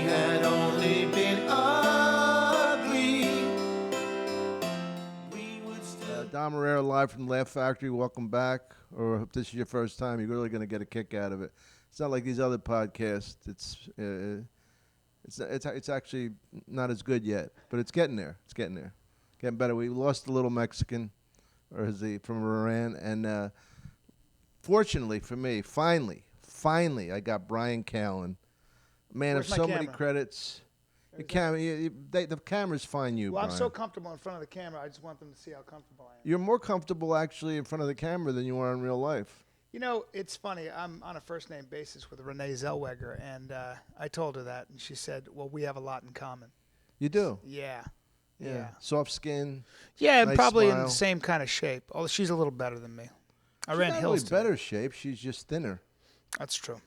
had only been ugly, we would still... Dom Irrera live from Laugh Factory. Welcome back. Or if this is your first time, you're really going to get a kick out of it. It's not like these other podcasts. It's actually not as good yet, but it's getting there. It's getting there. Getting better. We lost a little Mexican, or is he from Iran? And fortunately for me, finally, I got Bryan Callen. Man Where's of so my many camera? credits. The cameras find you, Well, I'm Bryan. so comfortable in front of the camera, I just want them to see how comfortable I am. You're more comfortable actually in front of the camera than you are in real life. You know, it's funny. I'm on a first-name basis with Renee Zellweger, and I told her that, and she said, well, we have a lot in common. You do? Yeah. Soft skin. Yeah, nice probably in smile. the same kind of shape, although she's a little better than me. I She's ran not hills really today. better shape. She's just thinner. That's true.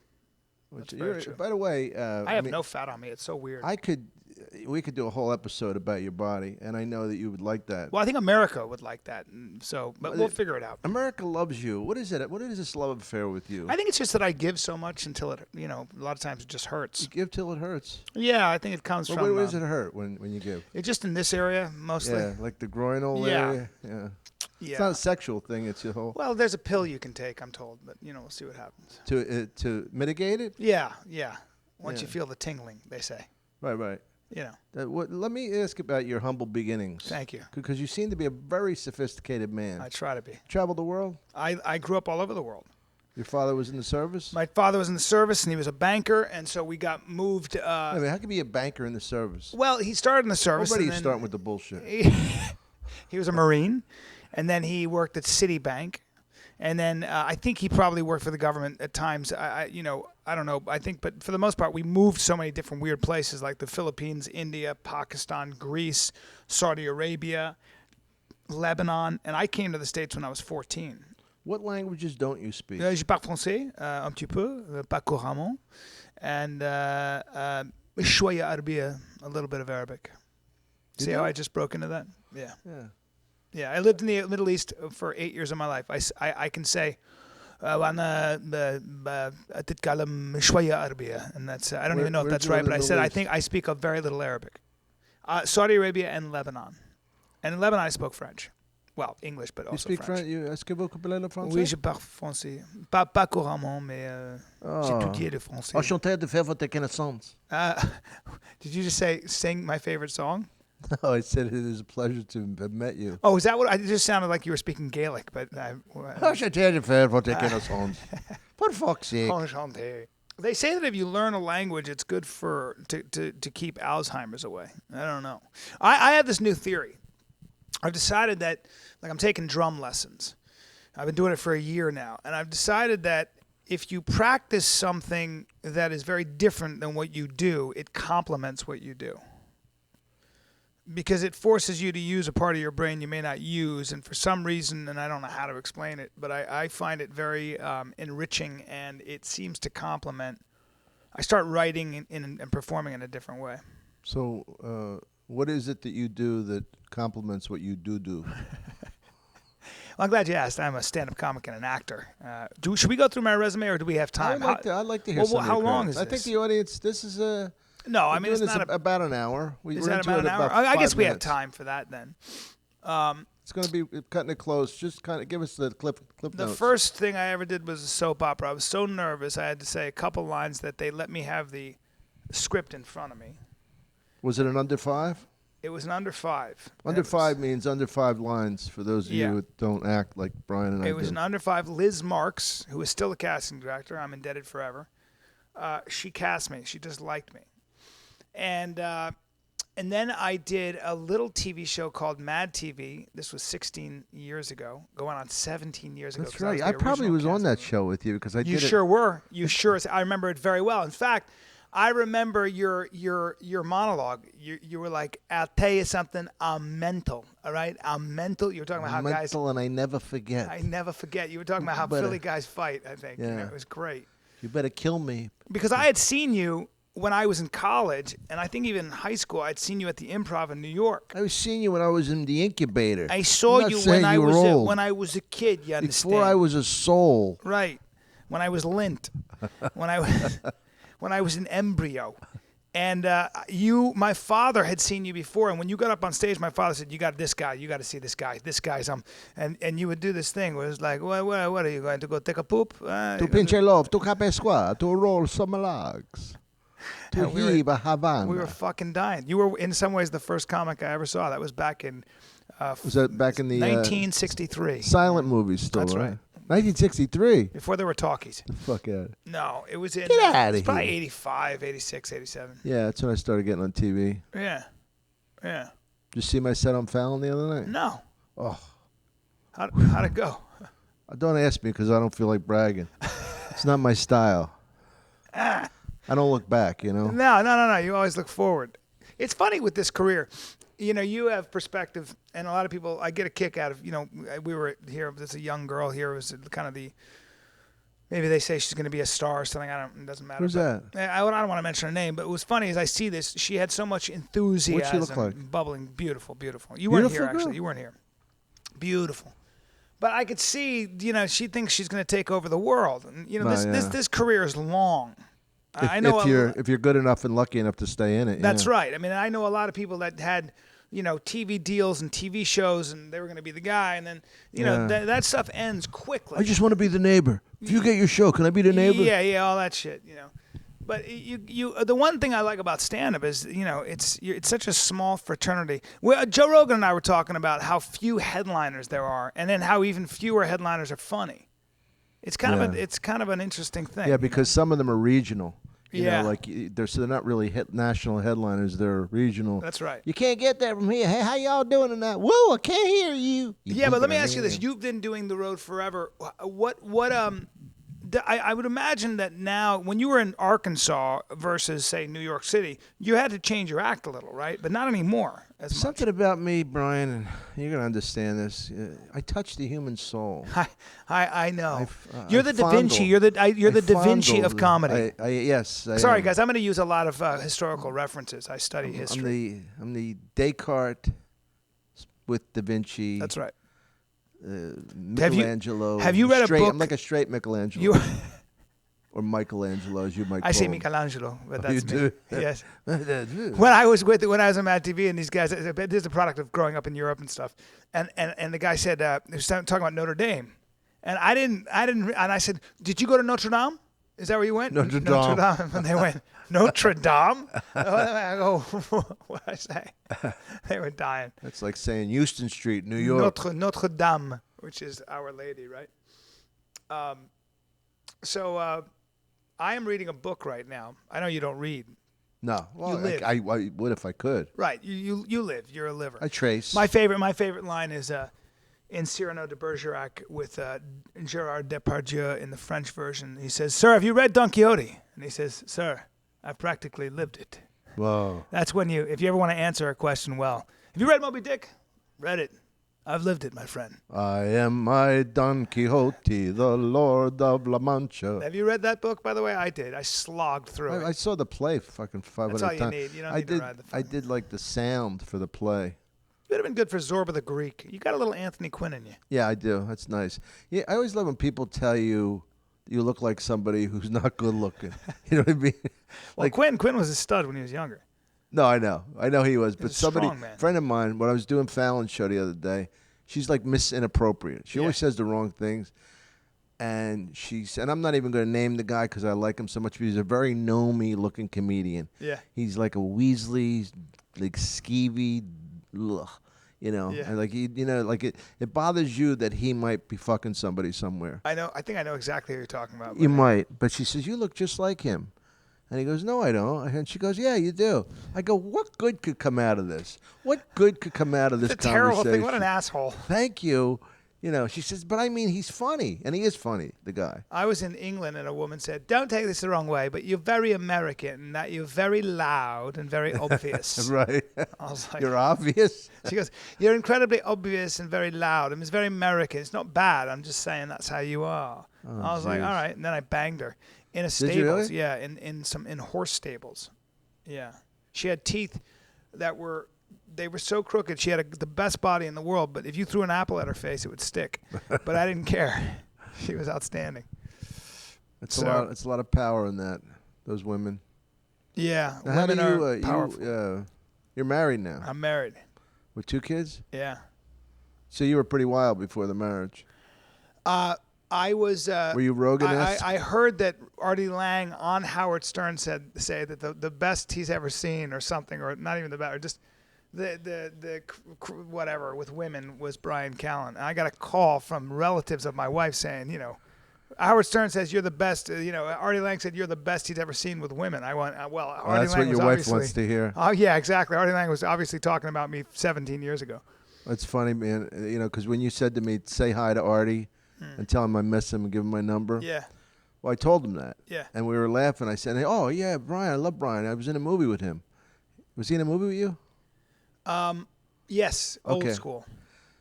Which That's very true. By the way, I have no fat on me. It's so weird. We could do a whole episode about your body, and I know that you would like that. Well, I think America would like that, but we'll figure it out. America loves you. What is it? What is this love affair with you? I think it's just that I give so much until it, a lot of times it just hurts. You give till it hurts. Yeah, I think it comes Well, from. where does it hurt when you give? It's just in this area mostly. Yeah, like the groinal Yeah. area. Yeah. Yeah. It's not a sexual thing. It's your whole Well, there's a pill you can take, I'm told, but we'll see what happens. to mitigate it. Yeah. Once Yeah. you feel the tingling, they say. Right. You know. Let me ask about your humble beginnings. Thank you. Because you seem to be a very sophisticated man. I try to be. Traveled the world? I grew up all over the world. Your father was in the service? My father was in the service, and he was a banker, and so we got moved. I mean, how can you be a banker in the service? Well, he started in the service. Already and you're then starting with the bullshit. He was a Marine, and then he worked at Citibank, and then I think he probably worked for the government at times. I don't know. I think, but for the most part, we moved so many different weird places, like the Philippines, India, Pakistan, Greece, Saudi Arabia, Lebanon, and I came to the States when I was 14. What languages don't you speak? Je parle français, un petit peu, pas couramment, and شوية عربية, a little bit of Arabic. See how I just broke into that? Yeah. Yeah, I lived in the Middle East for 8 years of my life. I can say, وأنا أتكلم شوية عربية, and that's I don't even know if that's right, but I said I think I speak a very little Arabic. Saudi Arabia and Lebanon, and in Lebanon I spoke French. Well, English, but also you speak French. Est-ce que vous parlez le français? Oui, je parle français. Pas couramment, mais j'ai étudié le français. Enchanté de faire votre connaissance. Did you just say sing my favorite song? No, I said it is a pleasure to have met you. Oh, is that what? It just sounded like you were speaking Gaelic, but Enchanté de faire votre connaissance. For fuck's sake. Enchanté. They say that if you learn a language, it's good to keep Alzheimer's away. I don't know. I have this new theory. I've decided that, I'm taking drum lessons. I've been doing it for a year now, and I've decided that if you practice something that is very different than what you do, it complements what you do. Because it forces you to use a part of your brain you may not use, and for some reason, and I don't know how to explain it, but I find it very enriching, and it seems to complement. I start writing and performing in a different way. So, what is it that you do that complements what you do? Well, I'm glad you asked. I'm a stand-up comic and an actor. Should we go through my resume, or do we have time? I'd like to hear some of how your long credits. is I think this? the audience, this is a... No, I we're mean, doing it's this not about an hour. Is that about an hour? I guess we have time for that then. It's going to be cutting it close. Just kind of give us the clip The notes. first thing I ever did was a soap opera. I was so nervous I had to say a couple lines that they let me have the script in front of me. Was it an under 5? It was an under 5. Under 5 means under 5 lines for those of you who don't act like Brian and I It was do. an under 5. Liz Marks, who is still a casting director, I'm indebted forever. She cast me. She just liked me. And then I did a little TV show called MadTV. This was 16 years ago, going on 17 years ago. That's right. I probably was on that show with you because I did it. You sure were. You sure. I remember it very well. In fact, I remember your monologue. You were like, "I'll tell you something. I'm mental. All right, I'm mental." You were talking about how guys. Mental, and I never forget. I never forget. You were talking about how Philly guys fight. I think. Yeah. It was great. You better kill me. Because I had seen you when I was in college, and I think even in high school, I'd seen you at the Improv in New York. I was seeing you when I was in the incubator. I saw I'm not you saying you were old. when I was a kid. You understand? Before I was a soul. Right. When I was lint. when I was an embryo. And my father had seen you before, and when you got up on stage, my father said, "You got this guy. You got to see this guy. This guy's and you would do this thing where it was like, what are you going to go take a poop? To pinch love, to capesqua, to roll some logs, to heave a Havana. We were fucking dying. You were in some ways the first comic I ever saw. That was back in. Was that back in the 1963? Silent movies still, That's right? right. 1963. Before there were talkies. The fuck out. No, it was in. Get outta it's probably here. 85, 86, 87. Yeah, that's when I started getting on TV. Yeah. Did you see my set on Fallon the other night? No. Oh. How'd it go? Don't ask me because I don't feel like bragging. It's not my style. I don't look back, you know? No. You always look forward. It's funny with this career. You have perspective, and a lot of people, I get a kick out of, we were here, there's a young girl here, was kind of maybe they say she's going to be a star or something, it doesn't matter. Who's that? I don't want to mention her name, but it was funny as I see this, she had so much enthusiasm. What'd she look like? Bubbling, beautiful. You weren't here, girl? actually. You weren't here. Beautiful. But I could see, she thinks she's going to take over the world. And, this career is long. I know if you're good enough and lucky enough to stay in it. That's right. I mean, I know a lot of people that had, TV deals and TV shows, and they were going to be the guy, and then, that stuff ends quickly. I just want to be the neighbor. If you get your show, can I be the neighbor? Yeah, all that shit, But the one thing I like about stand-up is, it's such a small fraternity. Joe Rogan and I were talking about how few headliners there are, and then how even fewer headliners are funny. It's kind of an interesting thing. Yeah, because some of them are regional. You Yeah. know, like they're not really national headliners. They're regional. That's right. You can't get that from here. Hey, how y'all doing tonight? Whoa, I can't hear you. Yeah, but let me ask you this: you've been doing the road forever. I would imagine that now, when you were in Arkansas versus, say, New York City, you had to change your act a little, right? But not anymore as much. Something about me, Brian, and you're gonna understand this. I touch the human soul. I know. I You're the Da Vinci. fondle- You're the Da Vinci fondle of comedy. Yes. I Sorry, am. guys. I'm going to use a lot of historical references. I study history. I'm the Descartes with Da Vinci. That's right. Michelangelo. have you read a book- I'm like a straight Michelangelo. You. Or Michelangelo, as you might call I say him. Michelangelo, but Oh, that's you me. do? Yes. When When I was on MadTV and these guys, this is a product of growing up in Europe and stuff. And the guy said, he was talking about Notre Dame. And I didn't, and I said, did you go to Notre Dame? Is that where you went? Notre Notre Dame. Dame. And they went, Notre Dame? I go, what did I say? They were dying. That's like saying Houston Street, New York. Notre Dame, which is Our Lady, right? So I am reading a book right now. I know you don't read. No, well, You live. I would if I could. Right, you live. You're a liver. I trace. My favorite line is in Cyrano de Bergerac with Gerard Depardieu in the French version. He says, "Sir, have you read Don Quixote?" And he says, "Sir, I've practically lived it." Whoa. That's when if you ever want to answer a question well. Have you read Moby Dick? Read it. I've lived it, my friend. I am my Don Quixote, the Lord of La Mancha. Have you read that book, by the way? I did. I slogged through it. I saw the play fucking 500 That's all you times. need. You don't need to ride the I did like the sound for the play. You would have been good for Zorba the Greek. You got a little Anthony Quinn in you. Yeah, I do. That's nice. Yeah, I always love when people tell you look like somebody who's not good looking. You know what I mean? Well, Quinn was a stud when he was younger. No, I know he was. But a somebody, strong man. friend of mine, when I was doing Fallon's show the other day, she's like inappropriate. She always says the wrong things. And I'm not even going to name the guy because I like him so much. But he's a very gnomey looking comedian. Yeah. He's like a Weasley, like skeevy, ugh, Yeah. and like it bothers you that he might be fucking somebody somewhere. I know. I think I know exactly what you're talking about. You might, but she says you look just like him. And he goes, no, I don't. And she goes, yeah, you do. I go, what good could come out of this? What good could come out of this It's a terrible conversation? thing. What an asshole. Thank you. She says, but I mean, he's funny. And he is funny, the guy. I was in England and a woman said, don't take this the wrong way, but you're very American, that you're very loud and very obvious. Right. I was like, You're obvious. she goes, you're incredibly obvious and very loud. I mean, it's very American. It's not bad. I'm just saying that's how you are. I was like, all right. And then I banged her in a stables. you really? Yeah, in horse stables. Yeah. She had teeth that were so crooked. She had the best body in the world, but if you threw an apple at her face, it would stick. But I didn't care. She was outstanding. It's a lot of power in that. Those women. Yeah, Now, how do women you, are powerful. you're married now I'm married. with 2 kids? Yeah. So you were pretty wild before the marriage. I was. Were you Rogan-esque? I heard that Artie Lang on Howard Stern say that the best he's ever seen, or something, or not even the best, or just the whatever with women was Bryan Callen. And I got a call from relatives of my wife saying, Howard Stern says you're the best. Artie Lang said you're the best he's ever seen with women. I went, well, Artie That's Lang what your was wife wants to hear. Oh yeah, exactly. Artie Lang was obviously talking about me 17 years ago. That's funny, man. Because when you said to me, say hi to Artie and tell him I miss him and give him my number. Yeah. Well, I told him that. Yeah. And we were laughing. I said, hey, oh, yeah, Bryan. I love Bryan. I was in a movie with him. Was he in a movie with you? Yes. Okay. Old school.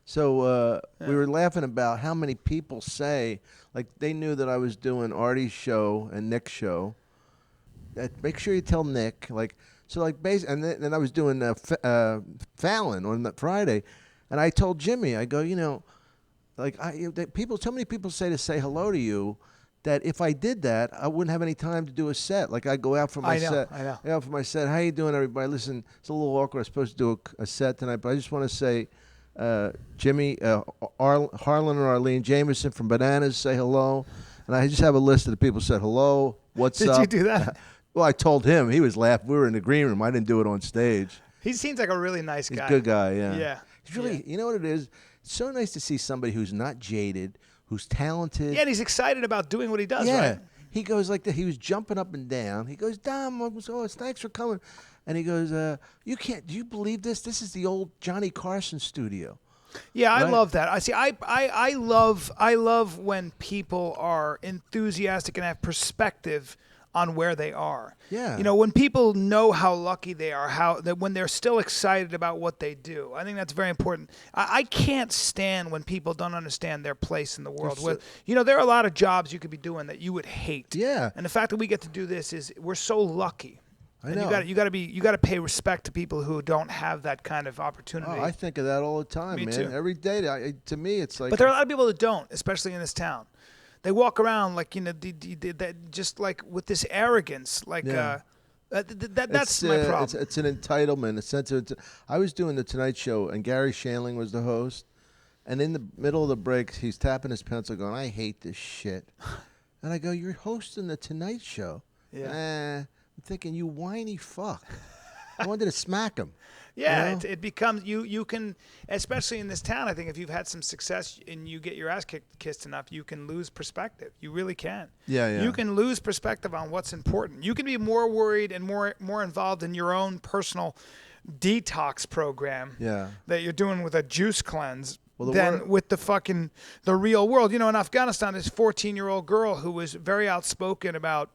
So we were laughing about how many people say, like, they knew that I was doing Artie's show and Nick's show. Make sure you tell Nick. And then I was doing Fallon on that Friday. And I told Jimmy, I go, so many people say hello to you that if I did that, I wouldn't have any time to do a set. Like, I'd go out for my set. I know. I go out for my set. How you doing, everybody? Listen, it's a little awkward. I'm supposed to do a set tonight, but I just want to say, Jimmy, Harlan and Arlene Jameson from Bananas say hello. And I just have a list of the people who said hello, what's up. Did you do that? Well, I told him. He was laughing. We were in the green room. I didn't do it on stage. He seems like a really nice He's guy. a good guy, yeah. Yeah. He's really, you know what it is? It's so nice to see somebody who's not jaded, who's talented. Yeah, and he's excited about doing what he does, Yeah. right? He goes like that. He was jumping up and down. He goes, Dom, thanks for coming. And he goes, do you believe this? This is the old Johnny Carson studio. Yeah, I Right. love that. I love when people are enthusiastic and have perspective on where they are. Yeah. When people know how lucky they are, when they're still excited about what they do. I think that's very important. I can't stand when people don't understand their place in the world. There are a lot of jobs you could be doing that you would hate. Yeah. And the fact that we get to do this is we're so lucky. I And know. you got to pay respect to people who don't have that kind of opportunity. Oh, I think of that all the time, Me man. too. Every day. To me, it's like. But there are a lot of people that don't, especially in this town. They walk around like just like with this arrogance, like Yeah. that's my problem. It's an entitlement, a sense of. I was doing the Tonight Show, and Gary Shandling was the host. And in the middle of the break, he's tapping his pencil, going, "I hate this shit." And I go, "You're hosting the Tonight Show." Yeah. I'm thinking, you whiny fuck. I wanted to smack him. Yeah, You know? it becomes you can, especially in this town. I think if you've had some success and you get your ass kissed enough, you can lose perspective. You really can. Yeah. You can lose perspective on what's important. You can be more worried and more involved in your own personal detox program. Yeah. That you're doing with a juice cleanse. Well, than with the real world. In Afghanistan, this 14-year-old girl who was very outspoken about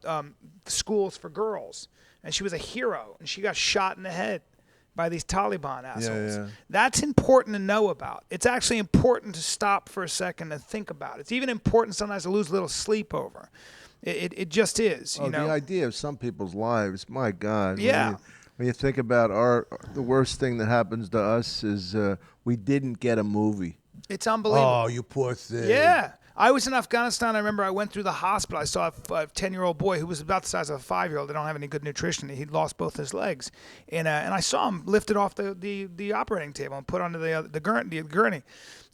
schools for girls, and she was a hero, and she got shot in the head by these Taliban assholes. Yeah. That's important to know about. It's actually important to stop for a second and think about. It's even important sometimes to lose a little sleep over. It just is. The idea of some people's lives, my God. Yeah. When you think about the worst thing that happens to us is we didn't get a movie. It's unbelievable. Oh, you poor thing. Yeah. I was in Afghanistan. I remember I went through the hospital. I saw a 10-year-old boy who was about the size of a 5-year-old. They don't have any good nutrition. He'd lost both his legs. And I saw him lifted off the operating table and put onto the gurney.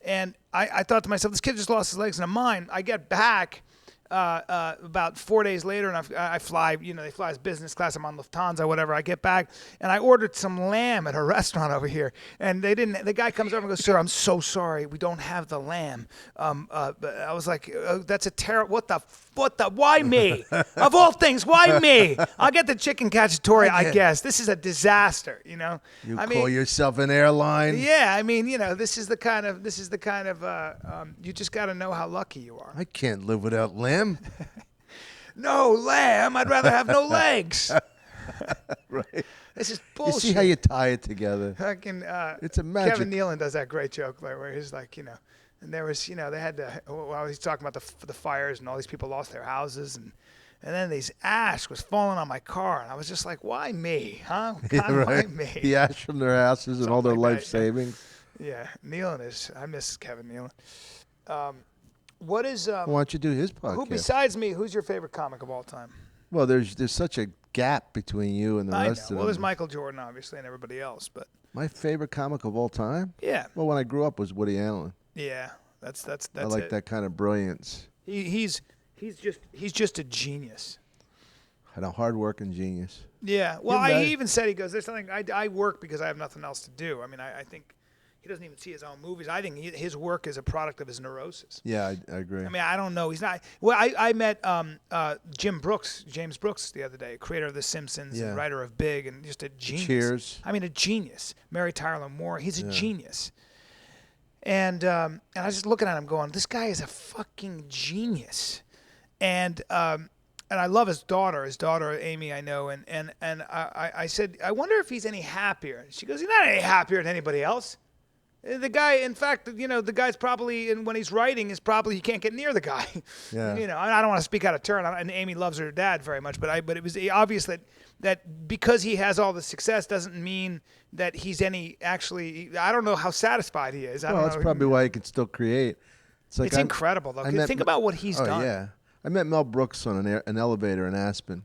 And I thought to myself, this kid just lost his legs in a mine. I get back about 4 days later, and I fly, they fly as business class. I'm on Lufthansa, whatever. I get back, and I ordered some lamb at a restaurant over here, and they didn't. The guy comes over and goes, "Sir, I'm so sorry, we don't have the lamb." I was like, "That's a terrible. What the? Why me? Of all things, why me? I'll get the chicken cacciatore, I guess. This is a disaster, You call yourself an airline? Yeah, this is the kind of you just got to know how lucky you are. I can't live without lamb. No lamb. I'd rather have no legs. Right. This is bullshit. You see how you tie it together. It's a magic. Kevin Nealon does that great joke where he's like, and there was, they had he's talking about the fires and all these people lost their houses and then these ash was falling on my car and I was just like, why me, huh? God, Yeah, right. Why me? The ash from their houses and all their Something like life that, yeah. savings. Yeah, Nealon I miss Kevin Nealon. What is Why don't you do his podcast? who besides me? Who's your favorite comic of all time? Well, there's such a gap between you and the I know. rest of them. Well, there's Michael Jordan, obviously, and everybody else, but My favorite comic of all time? yeah, Well, when I grew up was Woody Allen. yeah, that's I like it. that kind of brilliance He's just a genius. and a hard-working genius. Yeah. Well, You're right. he even said, he goes, there's something, I work because I have nothing else to do. I mean, I think he doesn't even see his own movies. I think his work is a product of his neurosis. Yeah, I agree. I mean, I don't know. He's not. Well, I met James Brooks, the other day, creator of The Simpsons, and writer of Big, and just a genius. Cheers. I mean, a genius. Mary Tyler Moore. He's a genius. And I was just looking at him, going, "This guy is a fucking genius." And I love his daughter. His daughter Amy, I know. And I said, "I wonder if he's any happier." She goes, "He's not any happier than anybody else." The guy, in fact, the guy's probably, and when he's writing, is probably, you can't get near the guy. Yeah. I don't want to speak out of turn. And Amy loves her dad very much, but it was obvious that because he has all the success doesn't mean that he's actually. I don't know how satisfied he is. I don't know. That's probably why he can still create. It's incredible, though. Think about what he's done. Oh yeah, I met Mel Brooks on an elevator in Aspen.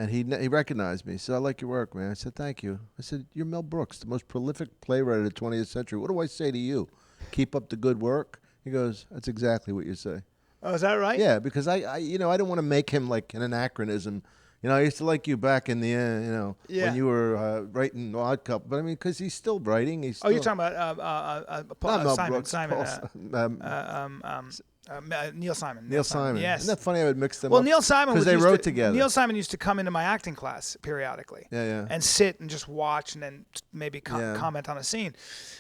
And he recognized me. He said, "I like your work, man." I said, "Thank you." I said, "You're Mel Brooks, the most prolific playwright of the 20th century. What do I say to you? Keep up the good work?" He goes, "That's exactly what you say." Oh, is that right? Yeah, because I don't want to make him like an anachronism. I used to like you back in the when you were writing Odd Couple. But I mean, because he's still writing. Oh, you're talking about Simon. Neil Simon. Neil Simon. Yes. Isn't that funny? I would mix them well, up. Neil Simon because they wrote together. Neil Simon used to come into my acting class periodically. Yeah. And sit and just watch and then maybe comment on a scene.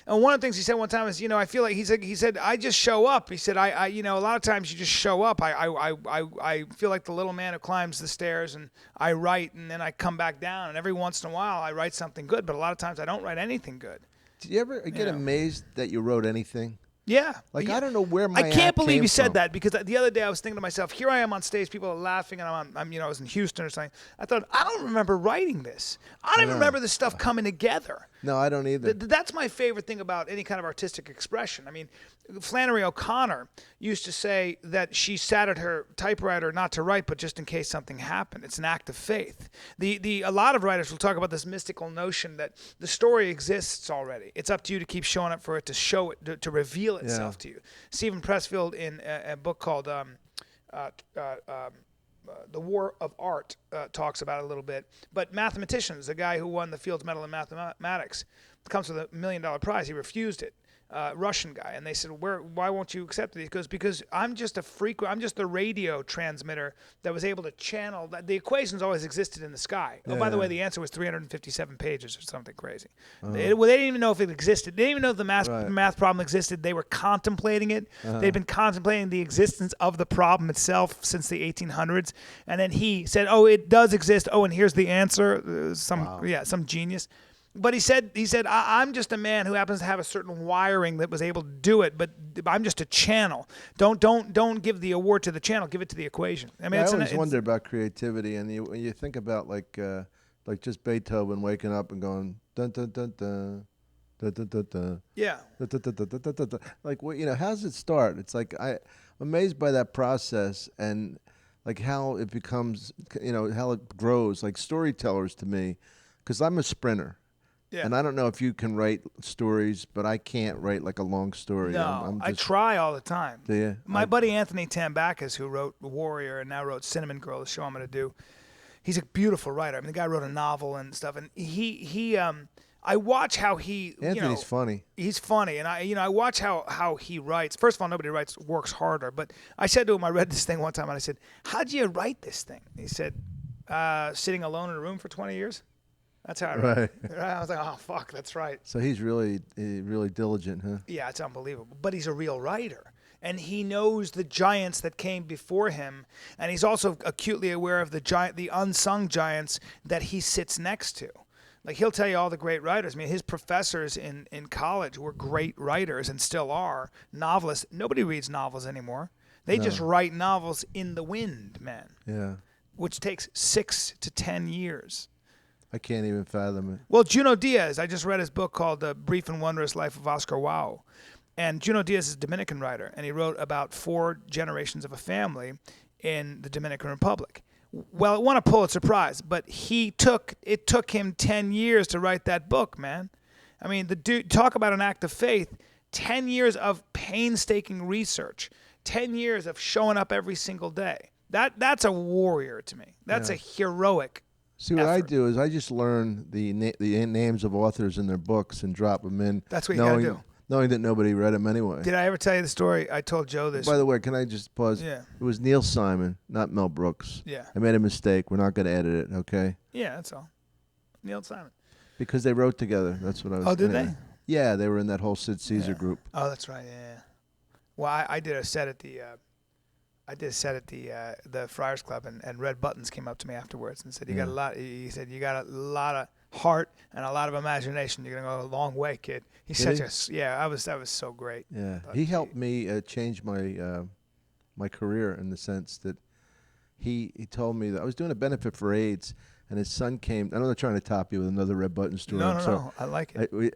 And one of the things he said one time is, I feel like he said I just show up. He said a lot of times you just show up. I feel like the little man who climbs the stairs, and I write and then I come back down, and every once in a while I write something good, but a lot of times I don't write anything good. Did you ever get amazed that you wrote anything? Yeah. Like, I don't know where my I can't believe came you said from. that, because the other day I was thinking to myself, here I am on stage, people are laughing, and I was in Houston or something. I thought, I don't remember writing this. I don't even remember this stuff coming together. No, I don't either. That's my favorite thing about any kind of artistic expression. I mean, Flannery O'Connor used to say that she sat at her typewriter not to write, but just in case something happened. It's an act of faith. A lot of writers will talk about this mystical notion that the story exists already. It's up to you to keep showing up for it, to show it, to reveal itself to you. Stephen Pressfield, in a book called The War of Art, talks about it a little bit. But mathematicians, the guy who won the Fields Medal in mathematics, comes with $1 million prize. He refused it. Russian guy, and they said, why won't you accept it? He goes, because I'm just the radio transmitter that was able to channel the equations always existed in the sky. Oh, by the way, the answer was 357 pages or something crazy. They didn't even know if it existed. They didn't even know if the math problem existed. They were contemplating it. They'd been contemplating the existence of the problem itself since the 1800s, and then he said, oh, it does exist. Oh, and here's the answer. Some genius. But he said, I'm just a man who happens to have a certain wiring that was able to do it, but I'm just a channel. Don't give the award to the channel, give it to the equation. I mean, I always wonder about creativity, and when you think about like just Beethoven waking up and going dun dun dun dun dun dun dun dun. Yeah. Dun, dun, dun, dun, dun, dun, dun. Like, how does it start? It's like I'm amazed by that process and like how it becomes, how it grows. Like storytellers to me, because I'm a sprinter. Yeah. And I don't know if you can write stories, but I can't write like a long story. No, I try all the time. Do you? My buddy Anthony Tambakis, who wrote Warrior and now wrote Cinnamon Girl, the show I'm going to do, he's a beautiful writer. I mean, the guy wrote a novel and stuff, and I watch how he. Anthony's funny. He's funny, and I watch how he writes. First of all, nobody works harder. But I said to him, I read this thing one time, and I said, "How'd you write this thing?" And he said, "Sitting alone in a room for 20 years." That's how I wrote it. I was like, oh, fuck, that's right. So he's really diligent, huh? Yeah, it's unbelievable. But he's a real writer. And he knows the giants that came before him. And he's also acutely aware of the unsung giants that he sits next to. Like, he'll tell you all the great writers. I mean, his professors in college were great writers and still are. Novelists. Nobody reads novels anymore. They just write novels in the wind, man. Yeah. Which takes 6 to 10 years. I can't even fathom it. Well, Junot Diaz, I just read his book called The Brief and Wondrous Life of Oscar Wilde. And Junot Diaz is a Dominican writer, and he wrote about 4 generations of a family in the Dominican Republic. Well, it won a Pulitzer Prize, but it took him 10 years to write that book, man. I mean, the dude, talk about an act of faith. 10 years of painstaking research, 10 years of showing up every single day. That's a warrior to me. That's a heroic See, what I effort. do is I just learn the names of authors in their books and drop them in. That's what you gotta do. Knowing that nobody read them anyway. Did I ever tell you the story? I told Joe this. By the way, can I just pause? Yeah. It was Neil Simon, not Mel Brooks. Yeah. I made a mistake. We're not going to edit it, okay? Yeah, that's all. Neil Simon. Because they wrote together. That's what I was. Oh, did anyway. they? Yeah, they were in that whole Sid Caesar Yeah. group. Oh, that's right. Yeah. Well, I did a set at the. The Friars Club, and Red Buttons came up to me afterwards and said, "You got a lot." He said, "You got a lot of heart and a lot of imagination. You're gonna go a long way, kid." He's Did such a That was so great. Yeah, Thought he helped me change my my career in the sense that he told me that I was doing a benefit for AIDS, and his son came. I'm not trying to top you with another Red Button story. No, I like it. We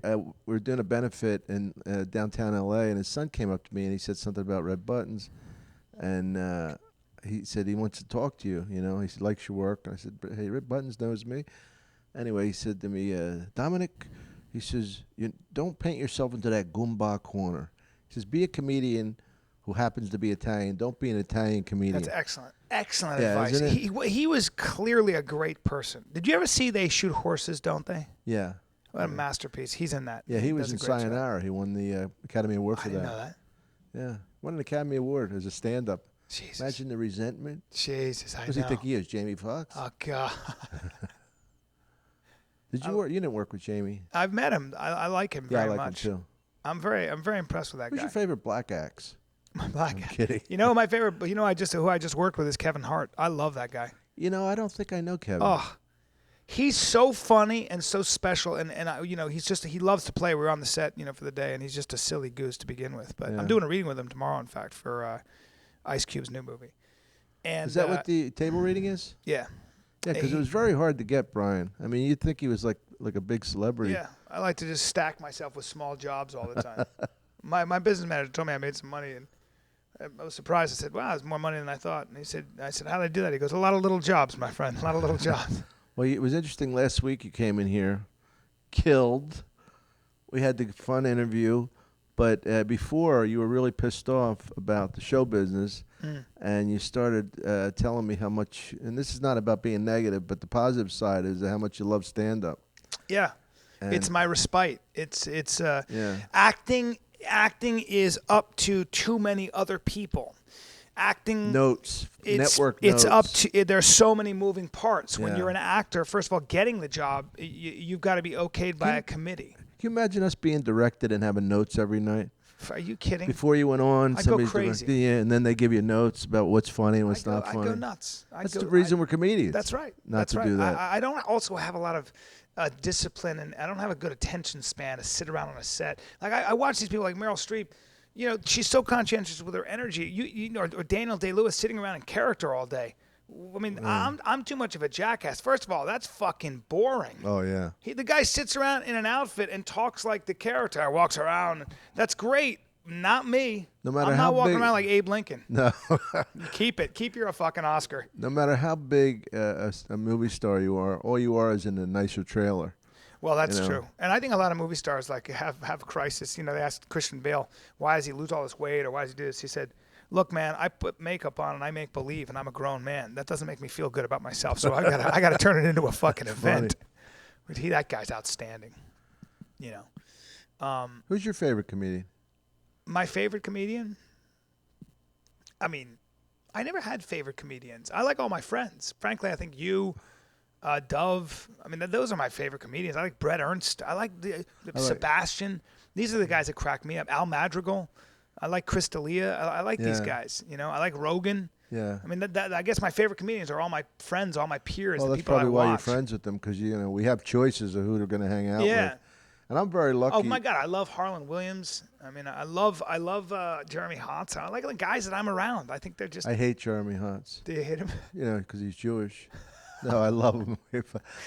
were doing a benefit in downtown LA, and his son came up to me and he said something about Red Buttons, and he said he wants to talk to you. You know, he likes your work. And I said, "Hey, Red Buttons knows me." Anyway, he said to me, "Dominic," he says, "you don't paint yourself into that Goomba corner." He says, "Be a comedian who happens to be Italian. Don't be an Italian comedian." That's excellent. Excellent Yeah, advice. isn't it? He was clearly a great person. Did you ever see They Shoot Horses, Don't They? Yeah. What a masterpiece. He's in that. Yeah, he was in does a great job. Sayonara. He won the Academy Award I for didn't that. know that. Yeah, won an Academy Award as a stand-up. Jesus. Imagine the resentment. Jesus, I What does know. he think he is, Jamie Foxx? Oh God. Did you work? You didn't work with Jamie. I've met him. I like him Yeah, very I like much. him too. I'm very impressed with that Who's guy. your favorite black acts? My black I'm guy. kidding. You know my favorite. You know who I just worked with is Kevin Hart. I love that guy. You know, I don't think I know Kevin. Oh, he's so funny and so special, and he loves to play. We were on the set, for the day, and he's just a silly goose to begin with. But Yeah. I'm doing a reading with him tomorrow, in fact, for Ice Cube's new movie. And Is that what the table reading is? Yeah. Yeah, because it was very hard to get Bryan. I mean, you'd think he was like a big celebrity. Yeah, I like to just stack myself with small jobs all the time. my business manager told me I made some money, and I was surprised. I said, "Wow, it's more money than I thought." And I said, "How did I do that?" He goes, "A lot of little jobs, my friend. A lot of little jobs." Well, it was interesting. Last week you came in here, killed. We had the fun interview, but before you were really pissed off about the show business, and you started telling me how much. And this is not about being negative, but the positive side is how much you love stand-up. Yeah, And it's my respite. It's Yeah. acting. Acting is up to too many other people. Acting Notes, network it's notes. up to there's so many moving parts. When Yeah. you're an actor, first of all, getting the job, you've got to be okayed by a committee. Can you imagine us being directed and having notes every night? Are you kidding? Before you went on, I'd go somebody's crazy. directing you, and then they give you notes about what's funny and what's not I funny. go nuts. That's the reason we're comedians. That's right. Not That's to right. do that. I don't also have a lot of discipline, and I don't have a good attention span to sit around on a set. Like I watch these people like Meryl Streep. She's so conscientious with her energy. Or Daniel Day-Lewis sitting around in character all day. I mean, I'm too much of a jackass. First of all, that's fucking boring. Oh yeah. The guy sits around in an outfit and talks like the character, walks around. That's great. Not me. No matter I'm how not walking big- around like Abe Lincoln. No. Keep it. Keep your fucking Oscar. No matter how big a movie star you are, all you are is in a nicer trailer. Well, that's You know. true. And I think a lot of movie stars have a crisis. They asked Christian Bale, why does he lose all this weight or why does he do this? He said, look, man, I put makeup on and I make believe and I'm a grown man. That doesn't make me feel good about myself. So I gotta turn it into a fucking event. That guy's outstanding. Who's your favorite comedian? My favorite comedian? I mean, I never had favorite comedians. I like all my friends. Frankly, I think you, Dove. I mean, those are my favorite comedians. I like Brett Ernst. I like Sebastian. These are the guys that crack me up. Al Madrigal. I like Chris D'Elia. I like these Yeah. guys. I like Rogan. Yeah. I mean, I guess my favorite comedians are all my friends, all my peers, Well, the that's people I probably why you're watch. friends with them because we have choices of who they're going to hang out Yeah. with. And I'm very lucky. Oh my God, I love Harlan Williams. I mean, I love Jeremy Hotz. I like the guys that I'm around. I think they're just. I hate Jeremy Hotz. Do you hate him? Because he's Jewish. No, I love him. We're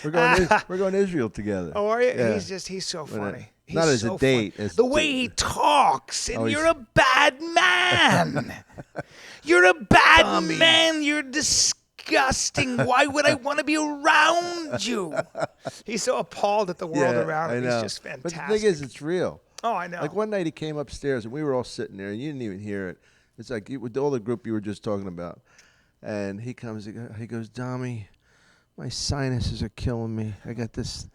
going to Israel together. Oh, are you? Yeah. He's so funny. He's not as so a date. funny. As the way he talks, and Oh, you're a bad man. You're a bad man. You're disgusting. disgusting. Why would I want to be around you? He's so appalled at the world around him. I know. He's just fantastic. But the thing is, it's real. Oh, I know. Like one night he came upstairs and we were all sitting there and you didn't even hear it. It's like with all the group you were just talking about. And he comes, he goes, Dommy, my sinuses are killing me. I got this.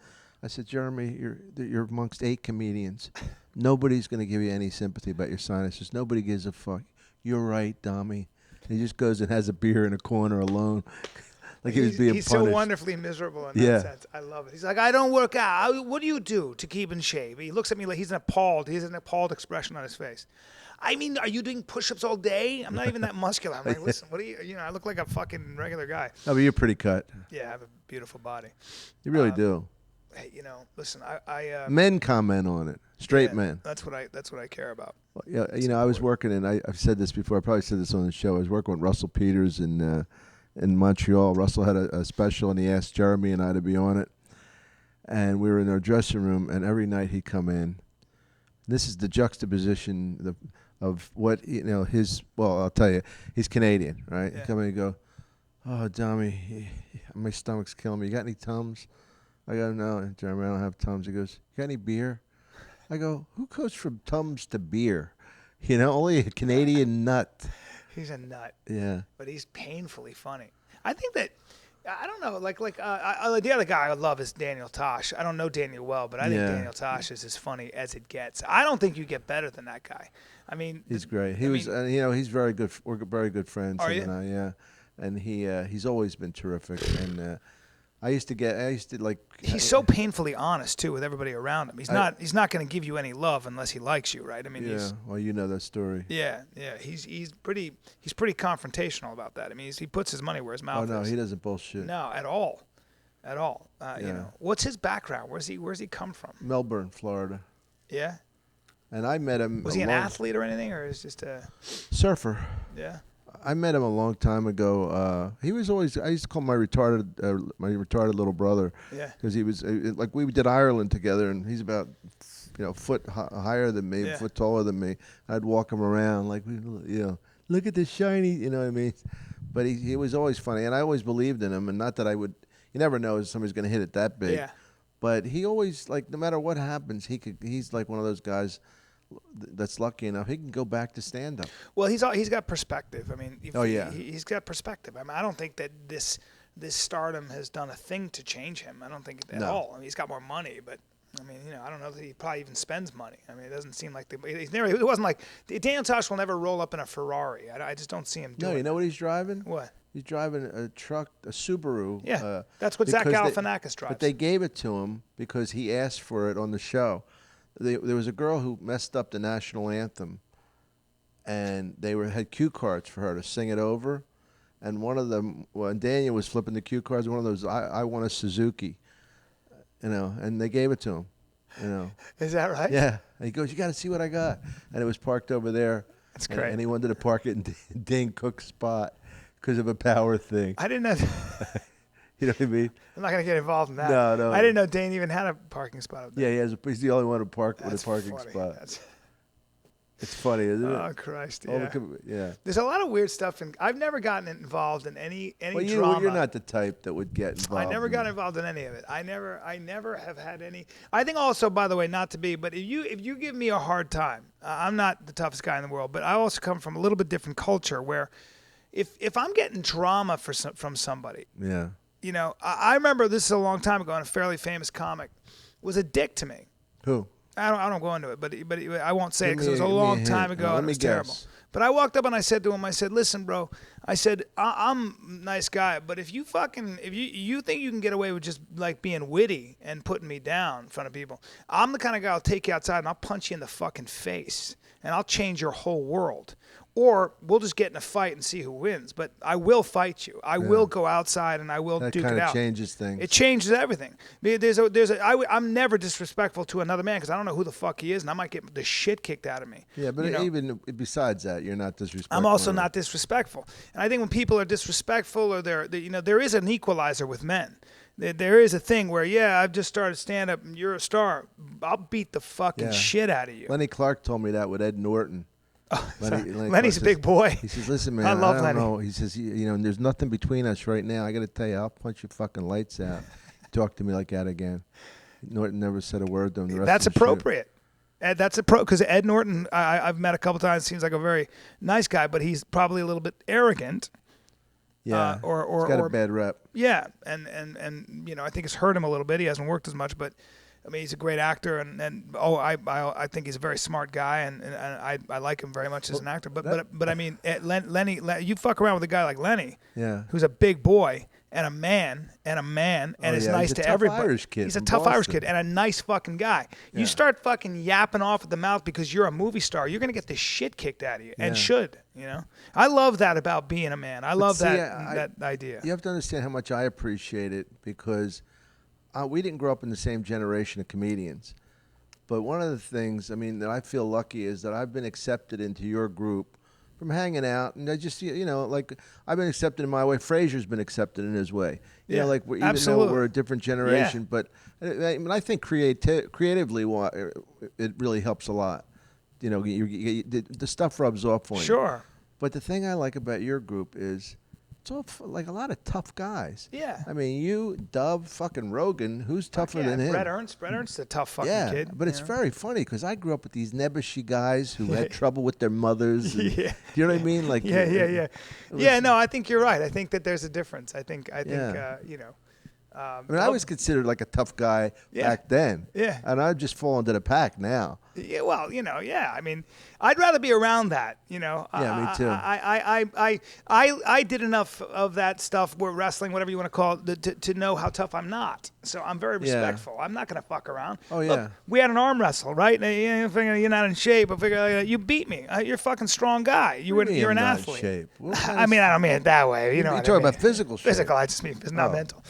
I said, Jeremy, you're amongst 8 comedians. Nobody's going to give you any sympathy about your sinuses. Nobody gives a fuck. You're right, Dommy. And he just goes and has a beer in a corner alone. Like he was being He's punished. so wonderfully miserable in that sense. I love it. He's like, I don't work out. What do you do to keep in shape? He looks at me like he has an appalled expression on his face. I mean, are you doing push-ups all day? I'm not even that muscular. I'm like, listen, what are you, I look like a fucking regular guy. No, but you're pretty cut. Yeah, I have a beautiful body. You really do. Hey, listen, I Men comment on it. Straight men. That's what I care about. Yeah, I was working, and I've said this before. I probably said this on the show. I was working with Russell Peters in Montreal. Russell had a special, and he asked Jeremy and I to be on it. And we were in our dressing room, and every night he'd come in. This is the juxtaposition of what his. Well, I'll tell you, he's Canadian, right? Yeah. He'd come in and go, "Oh, Dommy, my stomach's killing me. You got any Tums?" I go, "No, Jeremy, I don't have Tums." He goes, "You got any beer?" I go, "Who goes from Tums to beer? Only a Canadian nut." He's a nut. Yeah. But he's painfully funny. I think that, I don't know, the other guy I love is Daniel Tosh. I don't know Daniel well, but I think Daniel Tosh is as funny as it gets. I don't think you get better than that guy. I mean, he's great. He's very good. We're very good friends. Are him you? And I, yeah. And he's always been terrific. And he's so painfully honest too with everybody around him. He's not going to give you any love unless he likes you, right? I mean, well, you know that story. Yeah. He's pretty confrontational about that. I mean, he puts his money where his mouth is. Oh no, he doesn't bullshit. No, at all. What's his background? Where's he come from? Melbourne, Florida. Yeah. And I met him. Was he an athlete or anything, or is just a surfer? Yeah. I met him a long time ago. He was always. I used to call him my retarded little brother. Yeah. Because he was like we did Ireland together, and he's about foot higher than me, foot taller than me. I'd walk him around like look at this shiny, you know what I mean? But he was always funny, and I always believed in him. And not that I would. You never know if somebody's going to hit it that big. Yeah. But he always no matter what happens, he's like one of those guys that's lucky enough he can go back to stand up. Well, he's got perspective. I mean, he's got perspective. I mean, I don't think that this stardom has done a thing to change him. I don't think at all. I mean, he's got more money, but I mean, I don't know that he probably even spends money. I mean, it doesn't seem like it wasn't like Daniel Tosh will never roll up in a Ferrari. I just don't see him doing. No, you know what he's driving? What? He's driving a truck, a Subaru. Yeah, that's what Zach Galifianakis drives. But they gave it to him because he asked for it on the show. There was a girl who messed up the national anthem, and they had cue cards for her to sing it over. And one of them, when Daniel was flipping the cue cards, one of those, I want a Suzuki, and they gave it to him, Is that right? Yeah. And he goes, "You got to see what I got," and it was parked over there. That's great. And he wanted to park it in Dane Cook's spot because of a power thing. I didn't know. You know what I mean? I'm not going to get involved in that. No. I didn't know Dane even had a parking spot up there. Yeah, he's the only one who parked with a parking spot. It's funny, isn't it? Oh, Christ, yeah. Yeah. There's a lot of weird stuff, and I've never gotten involved in any well, drama. You're not the type that would get involved. I never got involved in any of it. I never have had any. I think also, by the way, not to be, but if you give me a hard time, I'm not the toughest guy in the world, but I also come from a little bit different culture where if I'm getting drama from somebody, yeah. I remember this is a long time ago, and a fairly famous comic was a dick to me. Who? I don't go into it, but I won't say it because it was a long time ago and it was terrible. But I walked up and I said to him, "Listen, bro," I said, "I'm a nice guy, but if you think you can get away with just like being witty and putting me down in front of people, I'm the kind of guy I'll take you outside and I'll punch you in the fucking face and I'll change your whole world." Or we'll just get in a fight and see who wins. But I will fight you. I will go outside and I will duke it out. That kind of changes things. It changes everything. I'm never disrespectful to another man because I don't know who the fuck he is, and I might get the shit kicked out of me. Yeah, but even besides that, you're not disrespectful. I'm also not disrespectful. And I think when people are disrespectful or there is an equalizer with men. There is a thing where, I've just started stand-up and you're a star. I'll beat the fucking shit out of you. Lenny Clark told me that with Ed Norton. Lenny's a big boy. He says, "Listen, man, I love don't Lenny. know." He says, "You know, and there's nothing between us right now. I got to tell you, I'll punch your fucking lights out. Talk to me like that again." Norton never said a word to him. The rest That's of the shoot. appropriate. That's because Ed Norton, I've met a couple times. Seems like a very nice guy, but he's probably a little bit arrogant. Yeah, or he's got a bad rep. Yeah, and you know, I think it's hurt him a little bit. He hasn't worked as much, but I mean, he's a great actor, and I think he's a very smart guy, and I like him very much as an actor. But I mean, Lenny, you fuck around with a guy like Lenny, Yeah. who's a big boy and a man, and is yeah, nice he's a to tough everybody. Irish kid He's a from tough Irish Boston. kid and a nice fucking guy. You start fucking yapping off at the mouth because you're a movie star, you're gonna get the shit kicked out of you, and should. You know, I love that about being a man. I love that idea. You have to understand how much I appreciate it because we didn't grow up in the same generation of comedians. But one of the things, I mean, that I feel lucky is that I've been accepted into your group from hanging out, and I just, you know, like I've been accepted in my way. Fraser's been accepted in his way. You know, like even absolutely. though we're a different generation, but I think creatively, it really helps a lot. You know, the stuff rubs off on you. Sure. But the thing I like about your group is it's all like a lot of tough guys. Yeah. I mean, you, Dub, fucking Rogan, who's tougher than him? Brett Ernst's a tough fucking kid. But it's very funny because I grew up with these nebbishy guys who had trouble with their mothers. And, do you know what I mean? Like, yeah. No, I think you're right. I think that there's a difference. I think you know. I mean, I was considered like a tough guy back then. Yeah. And I've just fallen into the pack now. Yeah, well, you know, I mean, I'd rather be around that, you know. Yeah, me too. I did enough of that stuff, where wrestling, whatever you want to call it, to know how tough I'm not. So I'm very respectful. I'm not going to fuck around. Oh, yeah. Look, we had an arm wrestle, right? And you figure you're not in shape. I figure you beat me. You're a fucking strong guy. You're an athlete. Shape? I mean, I don't mean it that way. You know, You're talking about physical shape. Physical. I just mean it's not mental.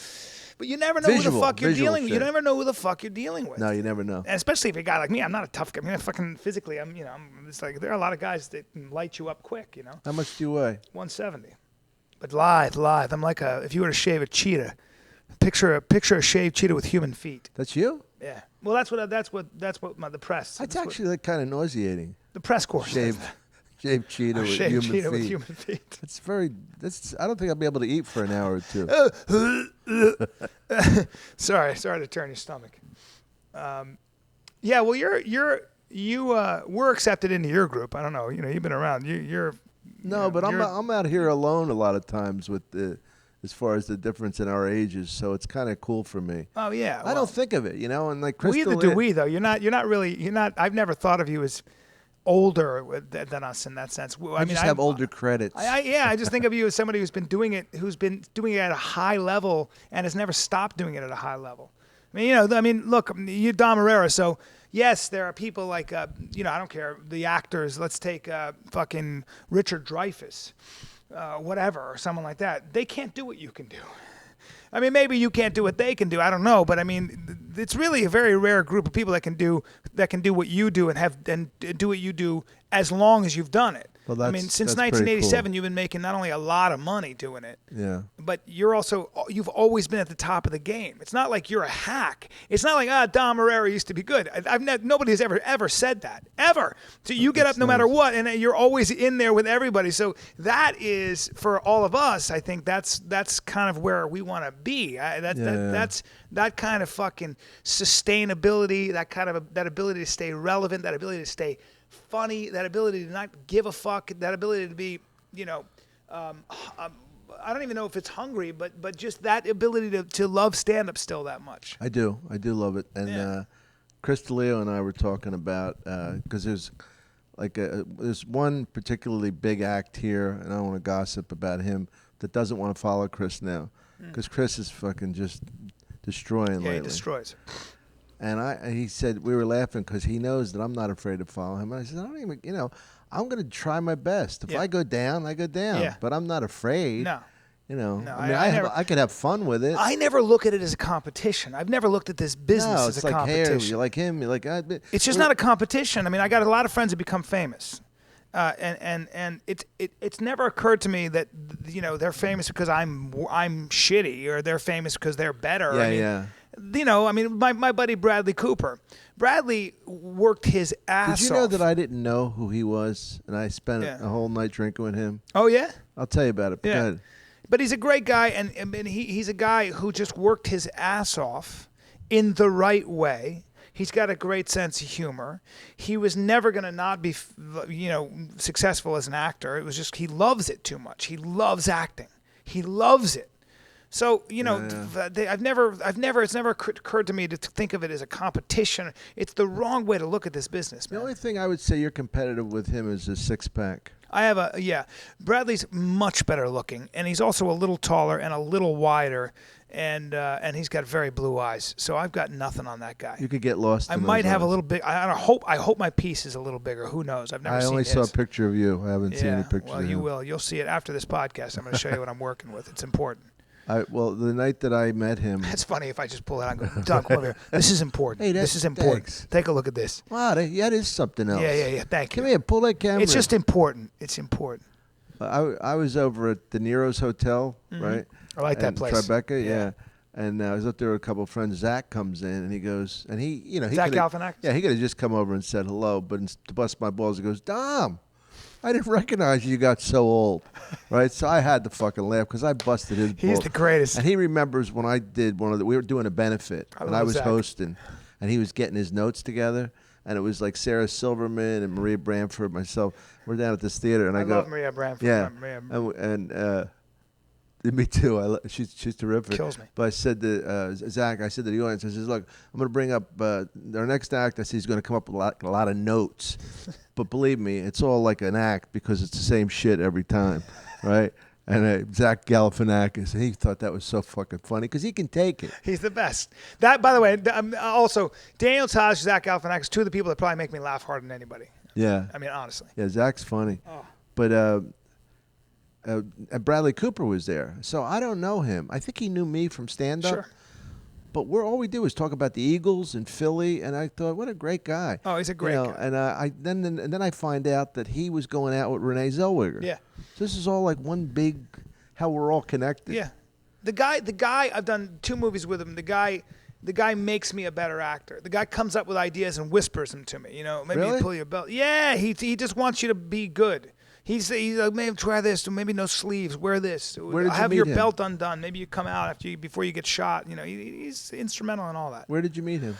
But you never know who the fuck you're dealing with. You never know who the fuck you're dealing with. No, you never know. And especially if you're a guy like me, I'm not a tough guy. I mean, fucking physically, it's like there are a lot of guys that can light you up quick, you know. How much do you weigh? 170. But lithe. I'm like if you were to shave a cheetah, picture a shaved cheetah with human feet. That's you? Yeah. Well, that's what the press. That's actually like kind of nauseating. The press corps. Shaved cheetah with human feet. I don't think I'll be able to eat for an hour or two. Sorry to turn your stomach. Yeah, well, we're accepted into your group. I don't know. You know, you've been around. I'm out here alone a lot of times as far as the difference in our ages. So it's kind of cool for me. Oh yeah. I don't think of it, you know, and like Crystal. Neither do we though. You're not. I've never thought of you as older than us in that sense. I just have older credits. I just think of you as somebody who's been doing it at a high level and has never stopped doing it at a high level. I mean, look, you're Dom Irrera, so yes, there are people like, I don't care, the actors. Let's take fucking Richard Dreyfuss, whatever, or someone like that. They can't do what you can do. I mean, maybe you can't do what they can do. I don't know, but I mean, it's really a very rare group of people that can do what you do and do what you do as long as you've done it. Well, I mean, since 1987, you've been making not only a lot of money doing it, but you've always been at the top of the game. It's not like you're a hack. It's not like Dom Irrera used to be good. Nobody has ever said that ever. So you get up no matter what, and you're always in there with everybody. So that is for all of us. I think that's kind of where we want to be. That's that kind of fucking sustainability. That ability to stay relevant. That ability to stay funny, that ability to not give a fuck, that ability to be, I don't even know if it's hungry, but just that ability to love stand-up still that much. I do love it. And Chris DeLeo and I were talking about, because there's one particularly big act here, and I don't want to gossip about him, that doesn't want to follow Chris now, because Chris is fucking just destroying lately. Yeah, he destroys. And he said, we were laughing because he knows that I'm not afraid to follow him. And I said, I don't even, I'm going to try my best. If I go down, I go down. Yeah. But I'm not afraid. No. No, I could have fun with it. I never look at it as a competition. I've never looked at this business as a competition. Hey, you like him, you like it's just not a competition. I mean, I got a lot of friends that become famous. And it's never occurred to me that they're famous because I'm shitty or they're famous because they're better. Yeah. You know, I mean, my buddy Bradley Cooper. Bradley worked his ass off. Did you know that I didn't know who he was, and I spent a whole night drinking with him? Oh, yeah? I'll tell you about it. Yeah. Go ahead. But he's a great guy, and he's a guy who just worked his ass off in the right way. He's got a great sense of humor. He was never going to not be, successful as an actor. It was just he loves it too much. He loves acting. He loves it. So, it's never occurred to me to think of it as a competition. It's the wrong way to look at this business, man. The only thing I would say you're competitive with him is his six-pack. I have Bradley's much better looking, and he's also a little taller and a little wider, and he's got very blue eyes. So I've got nothing on that guy. You could get lost. I in might those have eyes. a little big. I hope my piece is a little bigger. Who knows? I've never seen I only his. saw a picture of you. I haven't seen any pictures. Well, of you him. will. You'll see it after this podcast. I'm going to show you what I'm working with. It's important. Well, the night that I met him. It's funny if I just pull it out and go, Doug, come over here. This is important. Hey, this is important. thanks. Take a look at this. Wow, that is something else. Yeah. Thank you. Come here, pull that camera. It's just important. It's important. I was over at De Niro's Hotel, right? I like that And place. Tribeca, yeah. And I was up there with a couple of friends. Zach comes in and he goes, and he Zach could've- Galifianakis? Yeah, he could have just come over and said hello, but to bust my balls, he goes, Dom, I didn't recognize you. You got so old, right? So I had to fucking laugh because I busted his balls. He's the greatest. And he remembers when I did we were doing a benefit, and I love was Zach. hosting, and he was getting his notes together. And it was like Sarah Silverman and Maria Bamford, myself. We're down at this theater, and I go, love Maria Bamford. yeah, Maria and me too. She's terrific. Kills me. But I said to Zach, I said to the audience, I says, look, I'm going to bring up our next act. I said he's going to come up with a lot of notes, but believe me, it's all like an act because it's the same shit every time, right? And Zach Galifianakis, he thought that was so fucking funny because he can take it. He's the best. That, by the way, also Daniel Tosh, Zach Galifianakis, two of the people that probably make me laugh harder than anybody. Yeah. I mean, honestly. Yeah, Zach's funny. Oh. But Bradley Cooper was there, so I don't know him. I think he knew me from stand-up. Sure. But all we do is talk about the Eagles and Philly, and I thought, what a great guy. Oh, he's a great guy. And then I find out that he was going out with Renee Zellweger. Yeah. So this is all like one big, how we're all connected. Yeah. The guy, I've done 2 movies with him. The guy makes me a better actor. The guy comes up with ideas and whispers them to me. You know, maybe Really? you pull your belt. Yeah, he just wants you to be good. He's like, maybe try this, or maybe no sleeves, wear this. Where did you have meet your him? belt undone. Maybe you come out before you get shot. You know, he's instrumental in all that. Where did you meet him?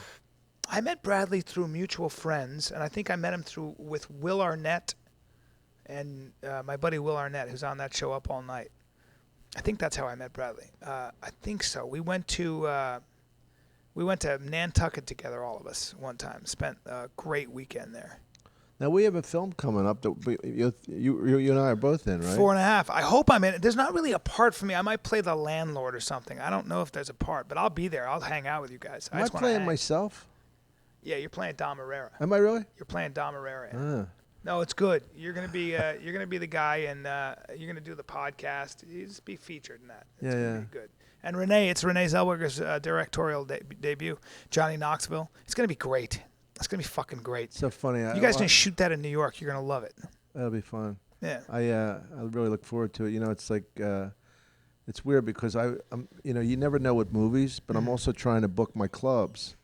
I met Bradley through mutual friends, and I think I met him with Will Arnett and my buddy Will Arnett, who's on that show Up All Night. I think that's how I met Bradley. I think so. We went to Nantucket together, all of us, one time. Spent a great weekend there. Now we have a film coming up that you and I are both in, right? 4.5. I hope I'm in it. There's not really a part for me. I might play the landlord or something. I don't know if there's a part, but I'll be there. I'll hang out with you guys. Am I playing myself? Yeah, you're playing Dom Irrera. Am I really? You're playing Dom Irrera. Ah. No, it's good. You're gonna be the guy, and you're gonna do the podcast. You just be featured in that. It's gonna be good. And it's Renee Zellweger's directorial debut. Johnny Knoxville. It's gonna be great. It's gonna be fucking great. So funny. You guys gonna shoot that in New York. You're gonna love it. That'll be fun. Yeah. I really look forward to it. You know, it's like it's weird because I'm you never know with movies, but I'm also trying to book my clubs,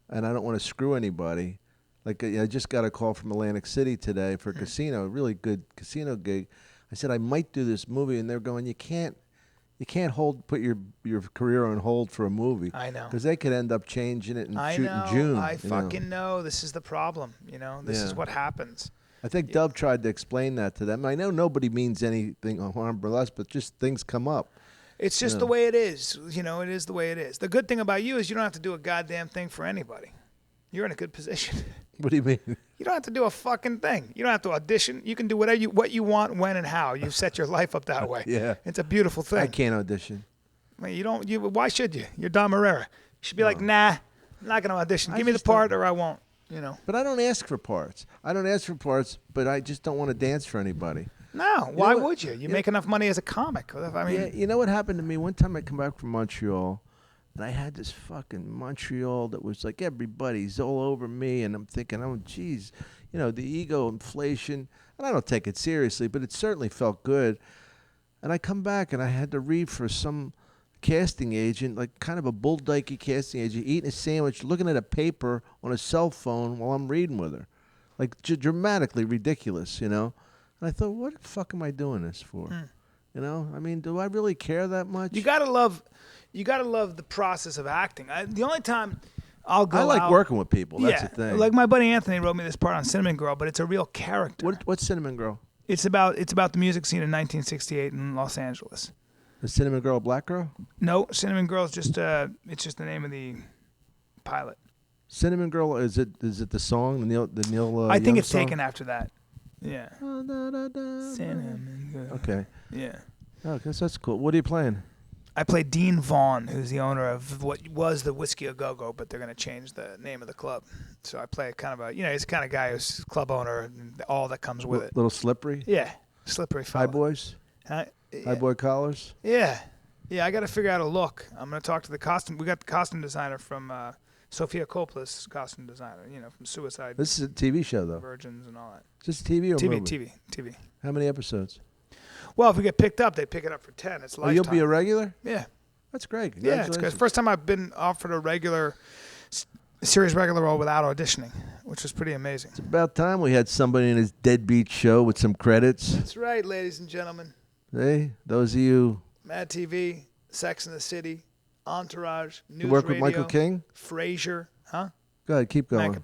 and I don't want to screw anybody. Like I just got a call from Atlantic City today for a casino, a really good casino gig. I said I might do this movie, and they're going, you can't put your career on hold for a movie. I know. Because they could end up changing it and shoot in June. I fucking know. This is the problem. This is what happens. I think Dub tried to explain that to them. I know nobody means anything harm or less, but just things come up. It's just the way it is. It is the way it is. The good thing about you is you don't have to do a goddamn thing for anybody. You're in a good position. What do you mean? You don't have to do a fucking thing. You don't have to audition. You can do what you want, when, and how. You've set your life up that way. Yeah. It's a beautiful thing. I can't audition. I mean, why should you? You're Dom Irrera. You should be like, nah, I'm not going to audition. Give me the just don't- part or I won't. But I don't ask for parts. But I just don't want to dance for anybody. No, why what? would you? You make enough money as a comic. I mean, Yeah, you know what happened to me? One time I come back from Montreal, and I had this fucking Montreal that was like everybody's all over me, and I'm thinking, oh, geez, the ego inflation, and I don't take it seriously, but it certainly felt good. And I come back, and I had to read for some casting agent, like kind of a bulldykey casting agent, eating a sandwich, looking at a paper on a cell phone while I'm reading with her. Like dramatically ridiculous, you know? And I thought, what the fuck am I doing this for? You know? I mean, do I really care that much? You gotta love the process of acting. The only time I'll go I like out, working with people. That's the thing. Like my buddy Anthony wrote me this part on Cinnamon Girl, but it's a real character. What's Cinnamon Girl? It's about the music scene in 1968 in Los Angeles. Is Cinnamon Girl a black girl? No, Cinnamon Girl is just it's just the name of the pilot. Cinnamon Girl, is it the song, the Neil I think Young it's song? taken after that. Yeah. Cinnamon Girl. Okay. Yeah. Oh, I guess that's cool. What are you playing? I play Dean Vaughn, who's the owner of what was the Whiskey A Go-Go, but they're going to change the name of the club. So I play kind of he's the kind of guy who's club owner and all that comes with it. Little slippery? Yeah. Slippery fella. High boys? Yeah. High boy collars? Yeah. Yeah, I got to figure out a look. I'm going to talk to the costume. We got the costume designer from Sofia Coppola's costume designer, from Suicide This is a TV show, though. Virgins and all that. Just TV or movie? TV. How many episodes? Well, if we get picked up, they pick it up for 10. It's lifetime. Oh, you'll be a regular? Yeah. That's great. Yeah, it's good. First time I've been offered a series regular role without auditioning, which was pretty amazing. It's about time we had somebody in his deadbeat show with some credits. That's right, ladies and gentlemen. Hey, those of you. MadTV, Sex and the City, Entourage, News You work Radio, with Michael King? Frasier, huh? Go ahead, keep going.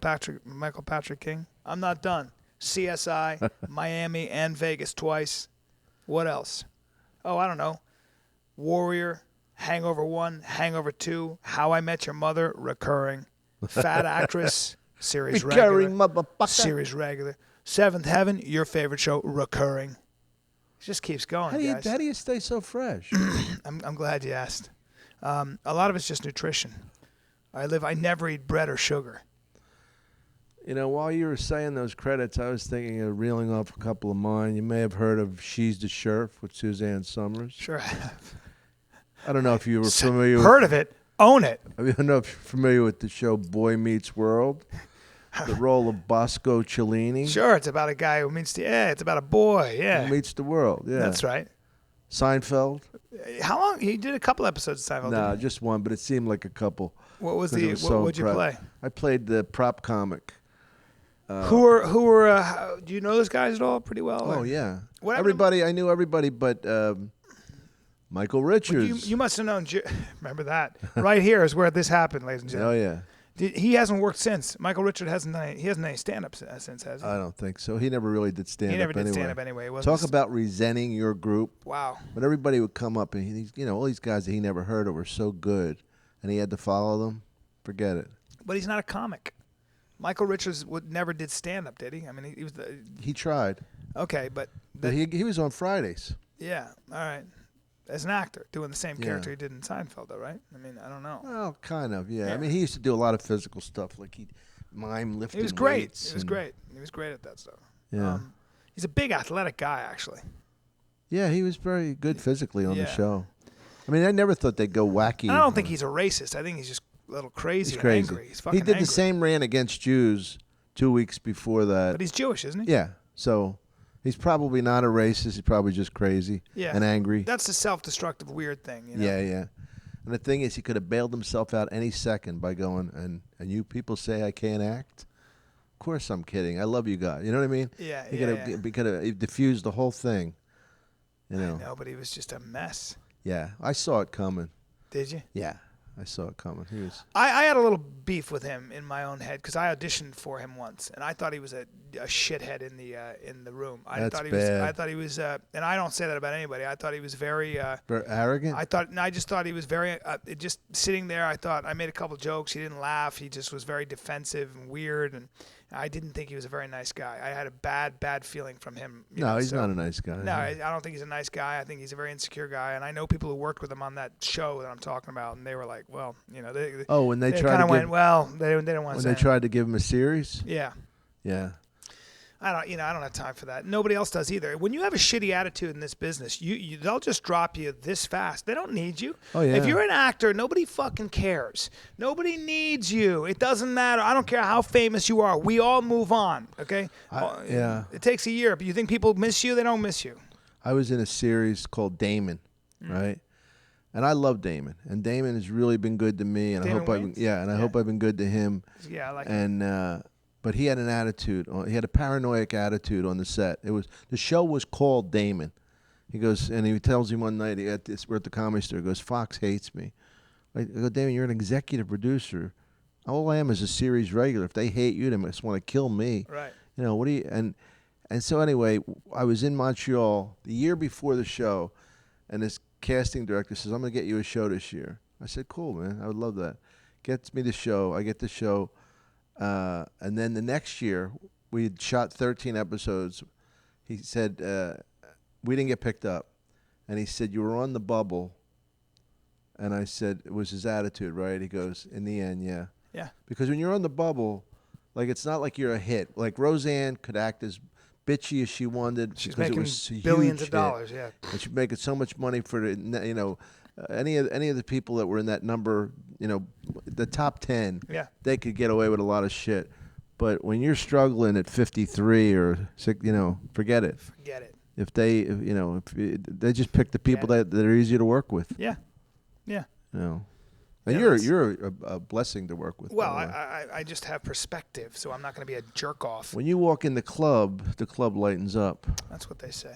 Michael Patrick King. I'm not done. CSI, Miami and Vegas twice. What else? Oh, I don't know. Warrior, Hangover 1, Hangover 2, How I Met Your Mother, recurring. Fat Actress, series Recurring regular. motherfucker. Series regular. Seventh Heaven, your favorite show, recurring. It just keeps going, guys. How do you stay so fresh? I'm glad you asked. A lot of it's just nutrition. I never eat bread or sugar. While you were saying those credits, I was thinking of reeling off a couple of mine. You may have heard of She's the Sheriff with Suzanne Summers. Sure I have. I don't know if you were familiar Heard of it. Own it. I don't know if you're familiar with the show Boy Meets World. The role of Bosco Cellini. Sure, it's about a guy who it's about a boy, Who meets the world, yeah. That's right. Seinfeld? How long? He did a couple episodes of Seinfeld. No, just one, but it seemed like a couple. What was What would you play? I played the prop comic. Who were? Do you know those guys at all? Pretty well. Oh yeah. What Everybody, I knew everybody, but Michael Richards. You must have known. Remember that? Right here is where this happened, ladies and Oh gentlemen. yeah. He hasn't worked since. Michael Richards hasn't done any stand-up since, has he? I don't think so. He never really did stand up. He never did anyway. stand-up anyway. Talk about resenting your group. Wow. But everybody would come up and all these guys that he never heard of were so good, and he had to follow them. Forget it. But he's not a comic. Michael Richards never did stand-up, did he? I mean, he was the. He tried. Okay, but he was on Fridays. Yeah. All right. As an actor, doing the same character he did in Seinfeld, though, right? I mean, I don't know. Well, kind of, yeah. I mean, he used to do a lot of physical stuff, like he'd mime lifting He was great. weights. He was great. He was great at that stuff. Yeah. He's a big athletic guy, actually. Yeah, he was very good physically on the Yeah. show. I mean, I never thought they'd go wacky. I don't think he's a racist. I think he's just a little crazy. He's crazy. And angry. He's fucking He did angry. the same rant against Jews 2 weeks before that. But he's Jewish, isn't he? Yeah, so he's probably not a racist. He's probably just crazy and angry. That's a self-destructive, weird thing. You know? Yeah, yeah. And the thing is, he could have bailed himself out any second by going, and you people say I can't act? Of course I'm kidding. I love you guys. You know what I mean? Yeah, he could have diffused the whole thing. I know, but he was just a mess. Yeah, I saw it coming. Did you? Yeah, I saw it coming. He was. I had a little beef with him in my own head because I auditioned for him once, and I thought he was a shithead in the room. That's thought he bad. I thought he was, and I don't say that about anybody. I thought he was very. Very arrogant. I just thought he was very. Just sitting there, I made a couple jokes. He didn't laugh. He just was very defensive and weird, and I didn't think he was a very nice guy. I had a bad feeling from him. He's not a nice guy. No, I don't think he's a nice guy. I think he's a very insecure guy, and I know people who worked with him on that show that I'm talking about, and they were like, well, when they tried kind to of went, well, they didn't want to. When they tried to give him a series. Yeah. Yeah. I don't have time for that. Nobody else does either. When you have a shitty attitude in this business, they'll just drop you this fast. They don't need you. Oh yeah. If you're an actor, nobody fucking cares. Nobody needs you. It doesn't matter. I don't care how famous you are. We all move on. Okay. Yeah. It takes a year, but you think people miss you? They don't miss you. I was in a series called Damon, right? And I love Damon, and Damon has really been good to me, and Damon I hope Wayans? I hope I've been good to him. Yeah, I like it. And but he had an attitude. He had a paranoid attitude on the set. The show was called Damon. He goes, and he tells him one night we're at the Comedy Store. He goes, Fox hates me. I go, Damon, you're an executive producer. All I am is a series regular. If they hate you, they must want to kill me. Right. You know, what do you and so anyway, I was in Montreal the year before the show, and this casting director says, I'm going to get you a show this year. I said, cool, man. I would love that. Gets me the show. I get the show. And then the next year, we had shot 13 episodes. He said, we didn't get picked up. And he said, you were on the bubble. And I said, it was his attitude, right? He goes, in the end, yeah. Yeah. Because when you're on the bubble, like, it's not like you're a hit. Like, Roseanne could act as bitchy as she wanted. She's because making it was a billions huge of dollars, hit. yeah. And she's making so much money for the, you know, any of the people that were in that number, you know, the top 10, Yeah. they could get away with a lot of shit. But when you're struggling at 53 or 6, you know, forget it. Forget it. If they, they just pick the people that are easy to work with. Yeah. Yeah. You know. And Yeah, you're a blessing to work with. Well, by the way. I just have perspective, so I'm not going to be a jerk off. When you walk in the club lightens up. That's what they say.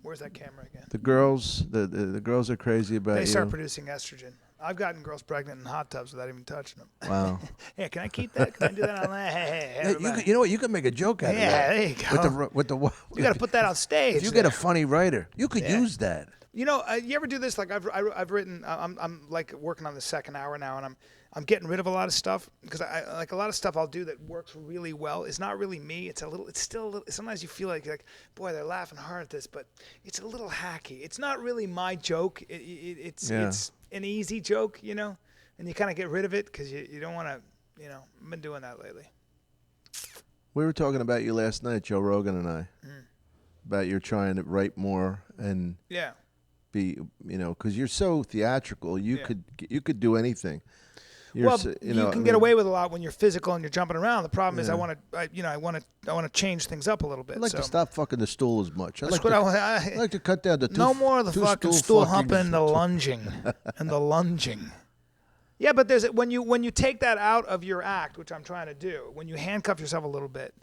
Where's that camera again? The girls, the girls are crazy about They you. start producing estrogen. I've gotten girls pregnant in hot tubs without even touching them. Wow. Hey, can I keep that? Can I do that on that? Hey, everybody. You know what? You can make a joke out of that. Yeah, there you go. With the You got to put that on stage. If you get a funny writer, you could use that. You know, you ever do this? Like I've written. I'm like working on the second hour now, and I'm getting rid of a lot of stuff because I like a lot of stuff I'll do that works really well. It's not really me. It's still a little. Sometimes you feel like boy, they're laughing hard at this, but it's a little hacky. It's not really my joke. It's an easy joke, you know, and you kind of get rid of it because you don't want to. You know, I've been doing that lately. We were talking about you last night, Joe Rogan and I, about you're trying to write more and be, you know, because you're so theatrical. You could do anything. You can get away with a lot when you're physical and you're jumping around. The problem is I want to change things up a little bit. I'd like to stop fucking the stool as much. That's what I'd like to cut down the no more of the fucking stool humping and the lunging and the lunging. Yeah, but when you take that out of your act, which I'm trying to do, when you handcuff yourself a little bit,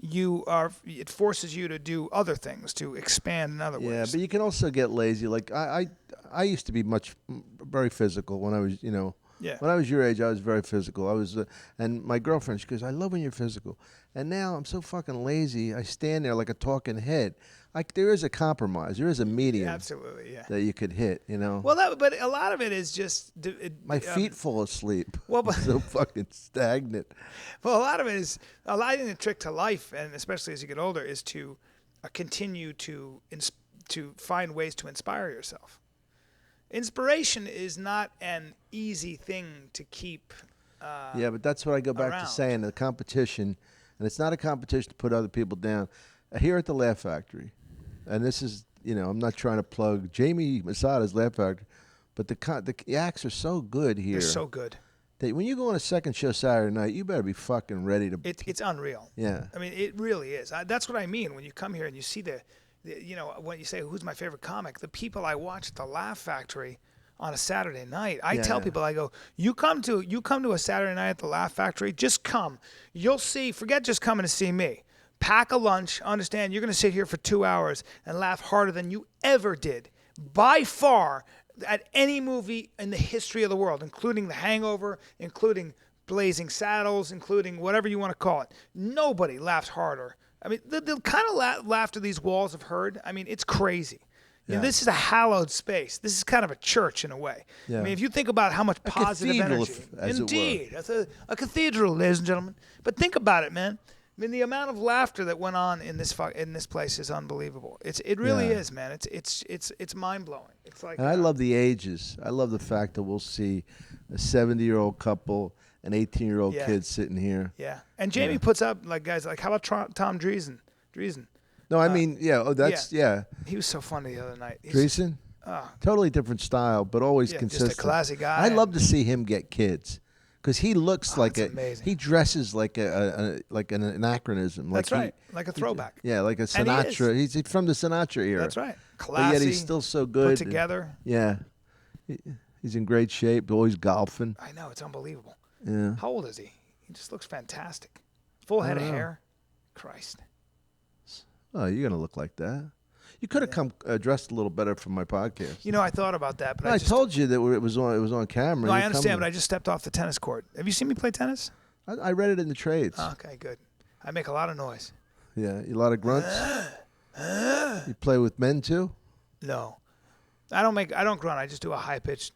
it forces you to do other things, to expand in other ways. Yeah, but you can also get lazy. Like I used to be very physical when I was, you know. Yeah. When I was your age, I was very physical. I was, and my girlfriend, she goes, "I love when you're physical." And now I'm so fucking lazy. I stand there like a talking head. There is a compromise. There is a medium. Absolutely, yeah. That you could hit, you know. Well, but a lot of it is just my feet fall asleep. Well, but so fucking stagnant. Well, a lot of it is I think the trick to life, and especially as you get older, is to continue to find ways to inspire yourself. Inspiration is not an easy thing to keep. Yeah, but that's what I go back around. to saying, the competition, and it's not a competition to put other people down. Here at the Laugh Factory, and this is, you know, I'm not trying to plug Jamie Masada's Laugh Factory, but the acts are so good here. They're so good. That when you go on a second show Saturday night, you better be fucking ready to. It's unreal. Yeah. I mean, it really is. That's what I mean when you come here and you see you know, when you say who's my favorite comic, the people I watch at the Laugh Factory on a Saturday night, I tell people, I go, you come to a Saturday night at the Laugh Factory, just come. You'll see. Forget just coming to see me. Pack a lunch. Understand, you're going to sit here for 2 hours and laugh harder than you ever did, by far, at any movie in the history of the world, including The Hangover, including Blazing Saddles, including whatever you want to call it. Nobody laughs harder. I mean, the kind of laughter these walls have heard, I mean, it's crazy. You know, this is a hallowed space. This is kind of a church in a way. Yeah. I mean, if you think about how much positive energy. Indeed. That's a cathedral, ladies and gentlemen. But think about it, man. I mean, the amount of laughter that went on in this place is unbelievable. It really is, man. It's mind blowing. It's like. And I love the ages. I love the fact that we'll see a 70-year-old couple, an 18-year-old kid sitting here. Yeah, and Jamie puts up like guys like, how about Tom Dreesen? No, I mean, that's. He was so funny the other night. Dreesen? Totally different style, but always consistent. Just a classy guy. I love to see him get kids. Because he looks amazing. He dresses like an anachronism. That's right, like a throwback. Like a Sinatra. He's from the Sinatra era. That's right. But Classy. yet he's still so good. Put together. Yeah. He's in great shape. Always golfing. I know, it's unbelievable. Yeah. How old is he? He just looks fantastic. Full head of don't know. hair. Christ. Oh, you're gonna look like that. You could have come dressed a little better for my podcast. You know, I thought about that, but I I just told you that it was on camera. No, I You're understand, coming. but I just stepped off the tennis court. Have you seen me play tennis? I read it in the trades. Okay, good. I make a lot of noise. Yeah, a lot of grunts. You play with men too? No. I don't grunt. I just do a high pitched.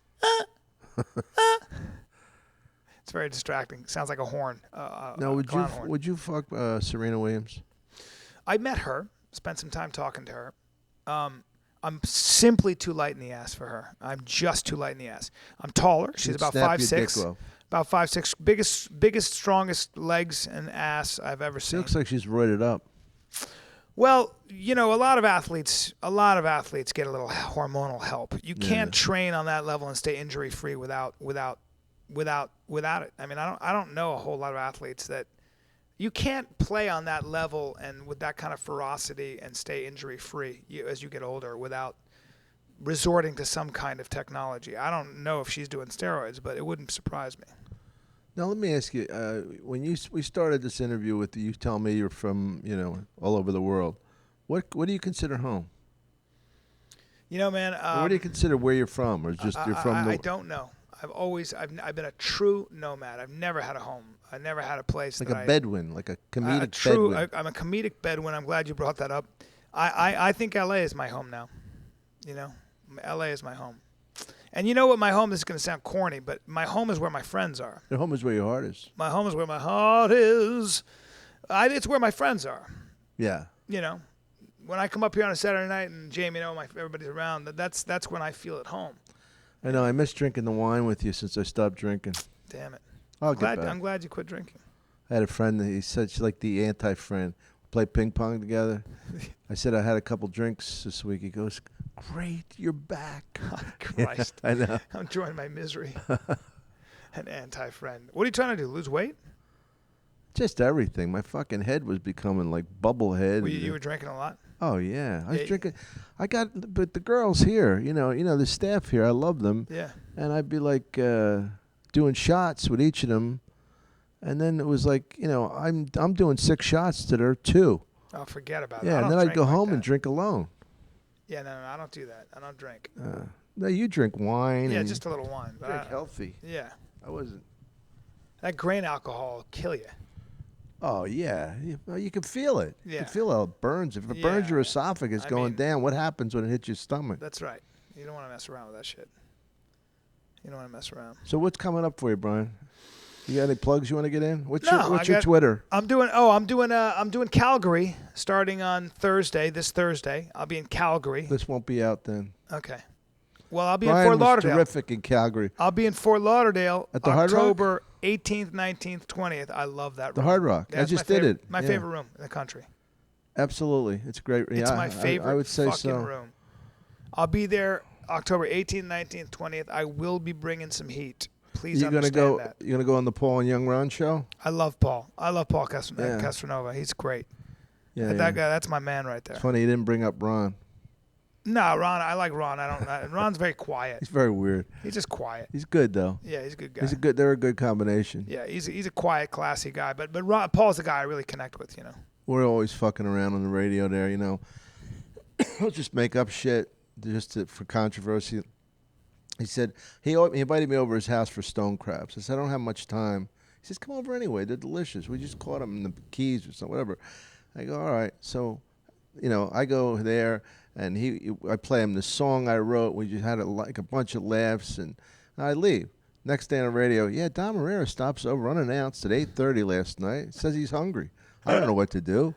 It's very distracting. Sounds like a horn. No, clown horn. would you fuck Serena Williams? I met her. Spent some time talking to her. I'm simply too light in the ass for her. I'm just too light in the ass. I'm taller. She's She'd about snap your 5'6". dick off. About 5'6". Biggest, strongest legs and ass I've ever She seen. looks like she's roided up. Well, you know, a lot of athletes get a little hormonal help. You can't train on that level and stay injury free without it. I mean, I don't know a whole lot of athletes that you can't play on that level and with that kind of ferocity and stay injury free as you get older without resorting to some kind of technology. I don't know if she's doing steroids, but it wouldn't surprise me. Now let me ask you: when we started this interview with you, tell me you're from all over the world. What do you consider home? You know, man. What do you consider where you're from, or just you're from? I don't know. I've been a true nomad. I've never had a home. I never had a place like that a Bedouin, like a comedic Bedouin. I'm a comedic Bedouin. I'm glad you brought that up. I think L.A. is my home now. You know, L.A. is my home. And you know what my home, this is going to sound corny, but my home is where my friends are. Your home is where your heart is. My home is where my heart is. It's where my friends are. Yeah. You know, when I come up here on a Saturday night and Jamie, everybody's around, that's when I feel at home. I know. I miss drinking the wine with you since I stopped drinking. Damn it. I'll get back. I'm glad you quit drinking. I had a friend that he said she's like the anti-friend. Play ping pong together. I said I had a couple drinks this week. He goes, "Great, you're back." Christ. I know. I'm enjoying my misery. An anti-friend. What are you trying to do? Lose weight? Just everything. My fucking head was becoming like bubblehead. You were drinking a lot? Oh yeah, I was drinking. But the girls here, the staff here, I love them. Yeah. And I'd be like doing shots with each of them, and then it was like, I'm doing 6 shots to their 2. Oh, forget about it. Yeah, and then I'd go home and drink alone. Yeah, no, I don't do that. I don't drink. No, you drink wine. Yeah, and just a little wine. you drink healthy. Yeah. I wasn't. That grain alcohol will kill you. Oh yeah, you can feel it. You Yeah. can feel how it burns. If it burns your esophagus going down, what happens when it hits your stomach? That's right. You don't want to mess around with that shit. You don't want to mess around. So what's coming up for you, Bryan? You got any plugs you want to get in? What's No, your Twitter? I'm doing Calgary starting on Thursday. This Thursday, I'll be in Calgary. This won't be out then. Okay. Well, I'll be Bryan in Fort was Lauderdale. terrific in Calgary. I'll be in Fort Lauderdale At the Hard Rock? October 18th, 19th, 20th. I love that room. The Hard Rock. Yeah, I it's just my did favorite- it. My Yeah. favorite room in the country. Absolutely, it's great. It's Yeah, my favorite I would say fucking so. room. I'll be there October 18th, 19th, 20th. I will be bringing some heat. Please You're gonna understand go. that. You're gonna go on the Paul and Young Ron show. I love Paul. Yeah. Castronova. He's great. Yeah, That guy, that's my man right there. It's funny you didn't bring up Ron. No, Ron. I like Ron. Ron's very quiet. He's very weird. He's just quiet. He's good though. Yeah, he's a good guy. They're a good combination. Yeah, he's a quiet, classy guy. But Ron, Paul's the guy I really connect with. We're always fucking around on the radio there. He'll just make up shit for controversy. He said he invited me over his house for stone crabs. I said I don't have much time. He says come over anyway. They're delicious. We just caught them in the Keys or something, whatever. I go all right. So, I go there and I play him the song I wrote. We just had a bunch of laughs and I leave. Next day on the radio, Dom Irrera stops over unannounced at 8:30 last night. Says he's hungry. I don't know what to do.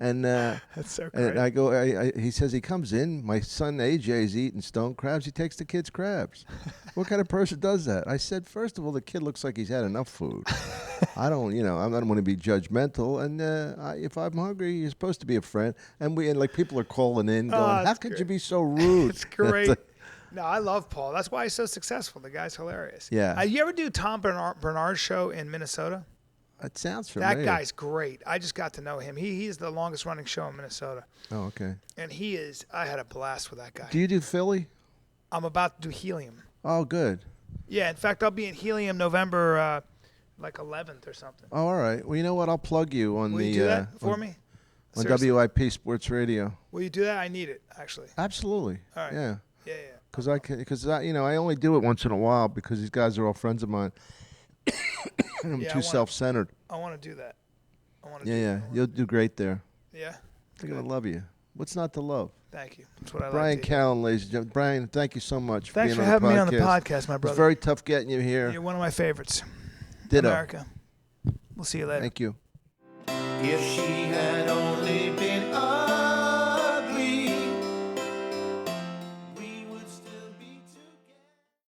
And That's so great. and I go. He says he comes in. My son AJ's eating stone crabs. He takes the kids crabs. What kind of person does that? I said, first of all, the kid looks like he's had enough food. I don't want to be judgmental. And if I'm hungry, you're supposed to be a friend. And people are calling in, going, "How could you be so rude?" It's great. No, I love Paul. That's why he's so successful. The guy's hilarious. Yeah. You ever do Tom Bernard's show in Minnesota? That sounds familiar. That guy's great. I just got to know him. He's the longest running show in Minnesota. Oh, okay. And I had a blast with that guy. Do you do Philly? I'm about to do Helium. Oh, good. Yeah, in fact, I'll be in Helium November, like 11th or something. Oh, all right. Well, you know what? I'll plug you on Will the you do that for me? on Seriously? WIP Sports Radio. Will you do that? I need it, actually. Absolutely. All right. Yeah. Yeah. Because I only do it once in a while because these guys are all friends of mine. I'm Yeah, I too wanna- self-centered. I want to do that. Yeah. You'll do great there. Yeah. They're gonna love you. What's not to love? Thank you. That's what I Bryan like to hear. Callen, ladies and gentlemen. Brian, thank you so much Thanks for for being on having me on the the podcast, my It's brother. very tough getting you here. You're one of my favorites. Ditto. America. We'll see you later. Thank you. If she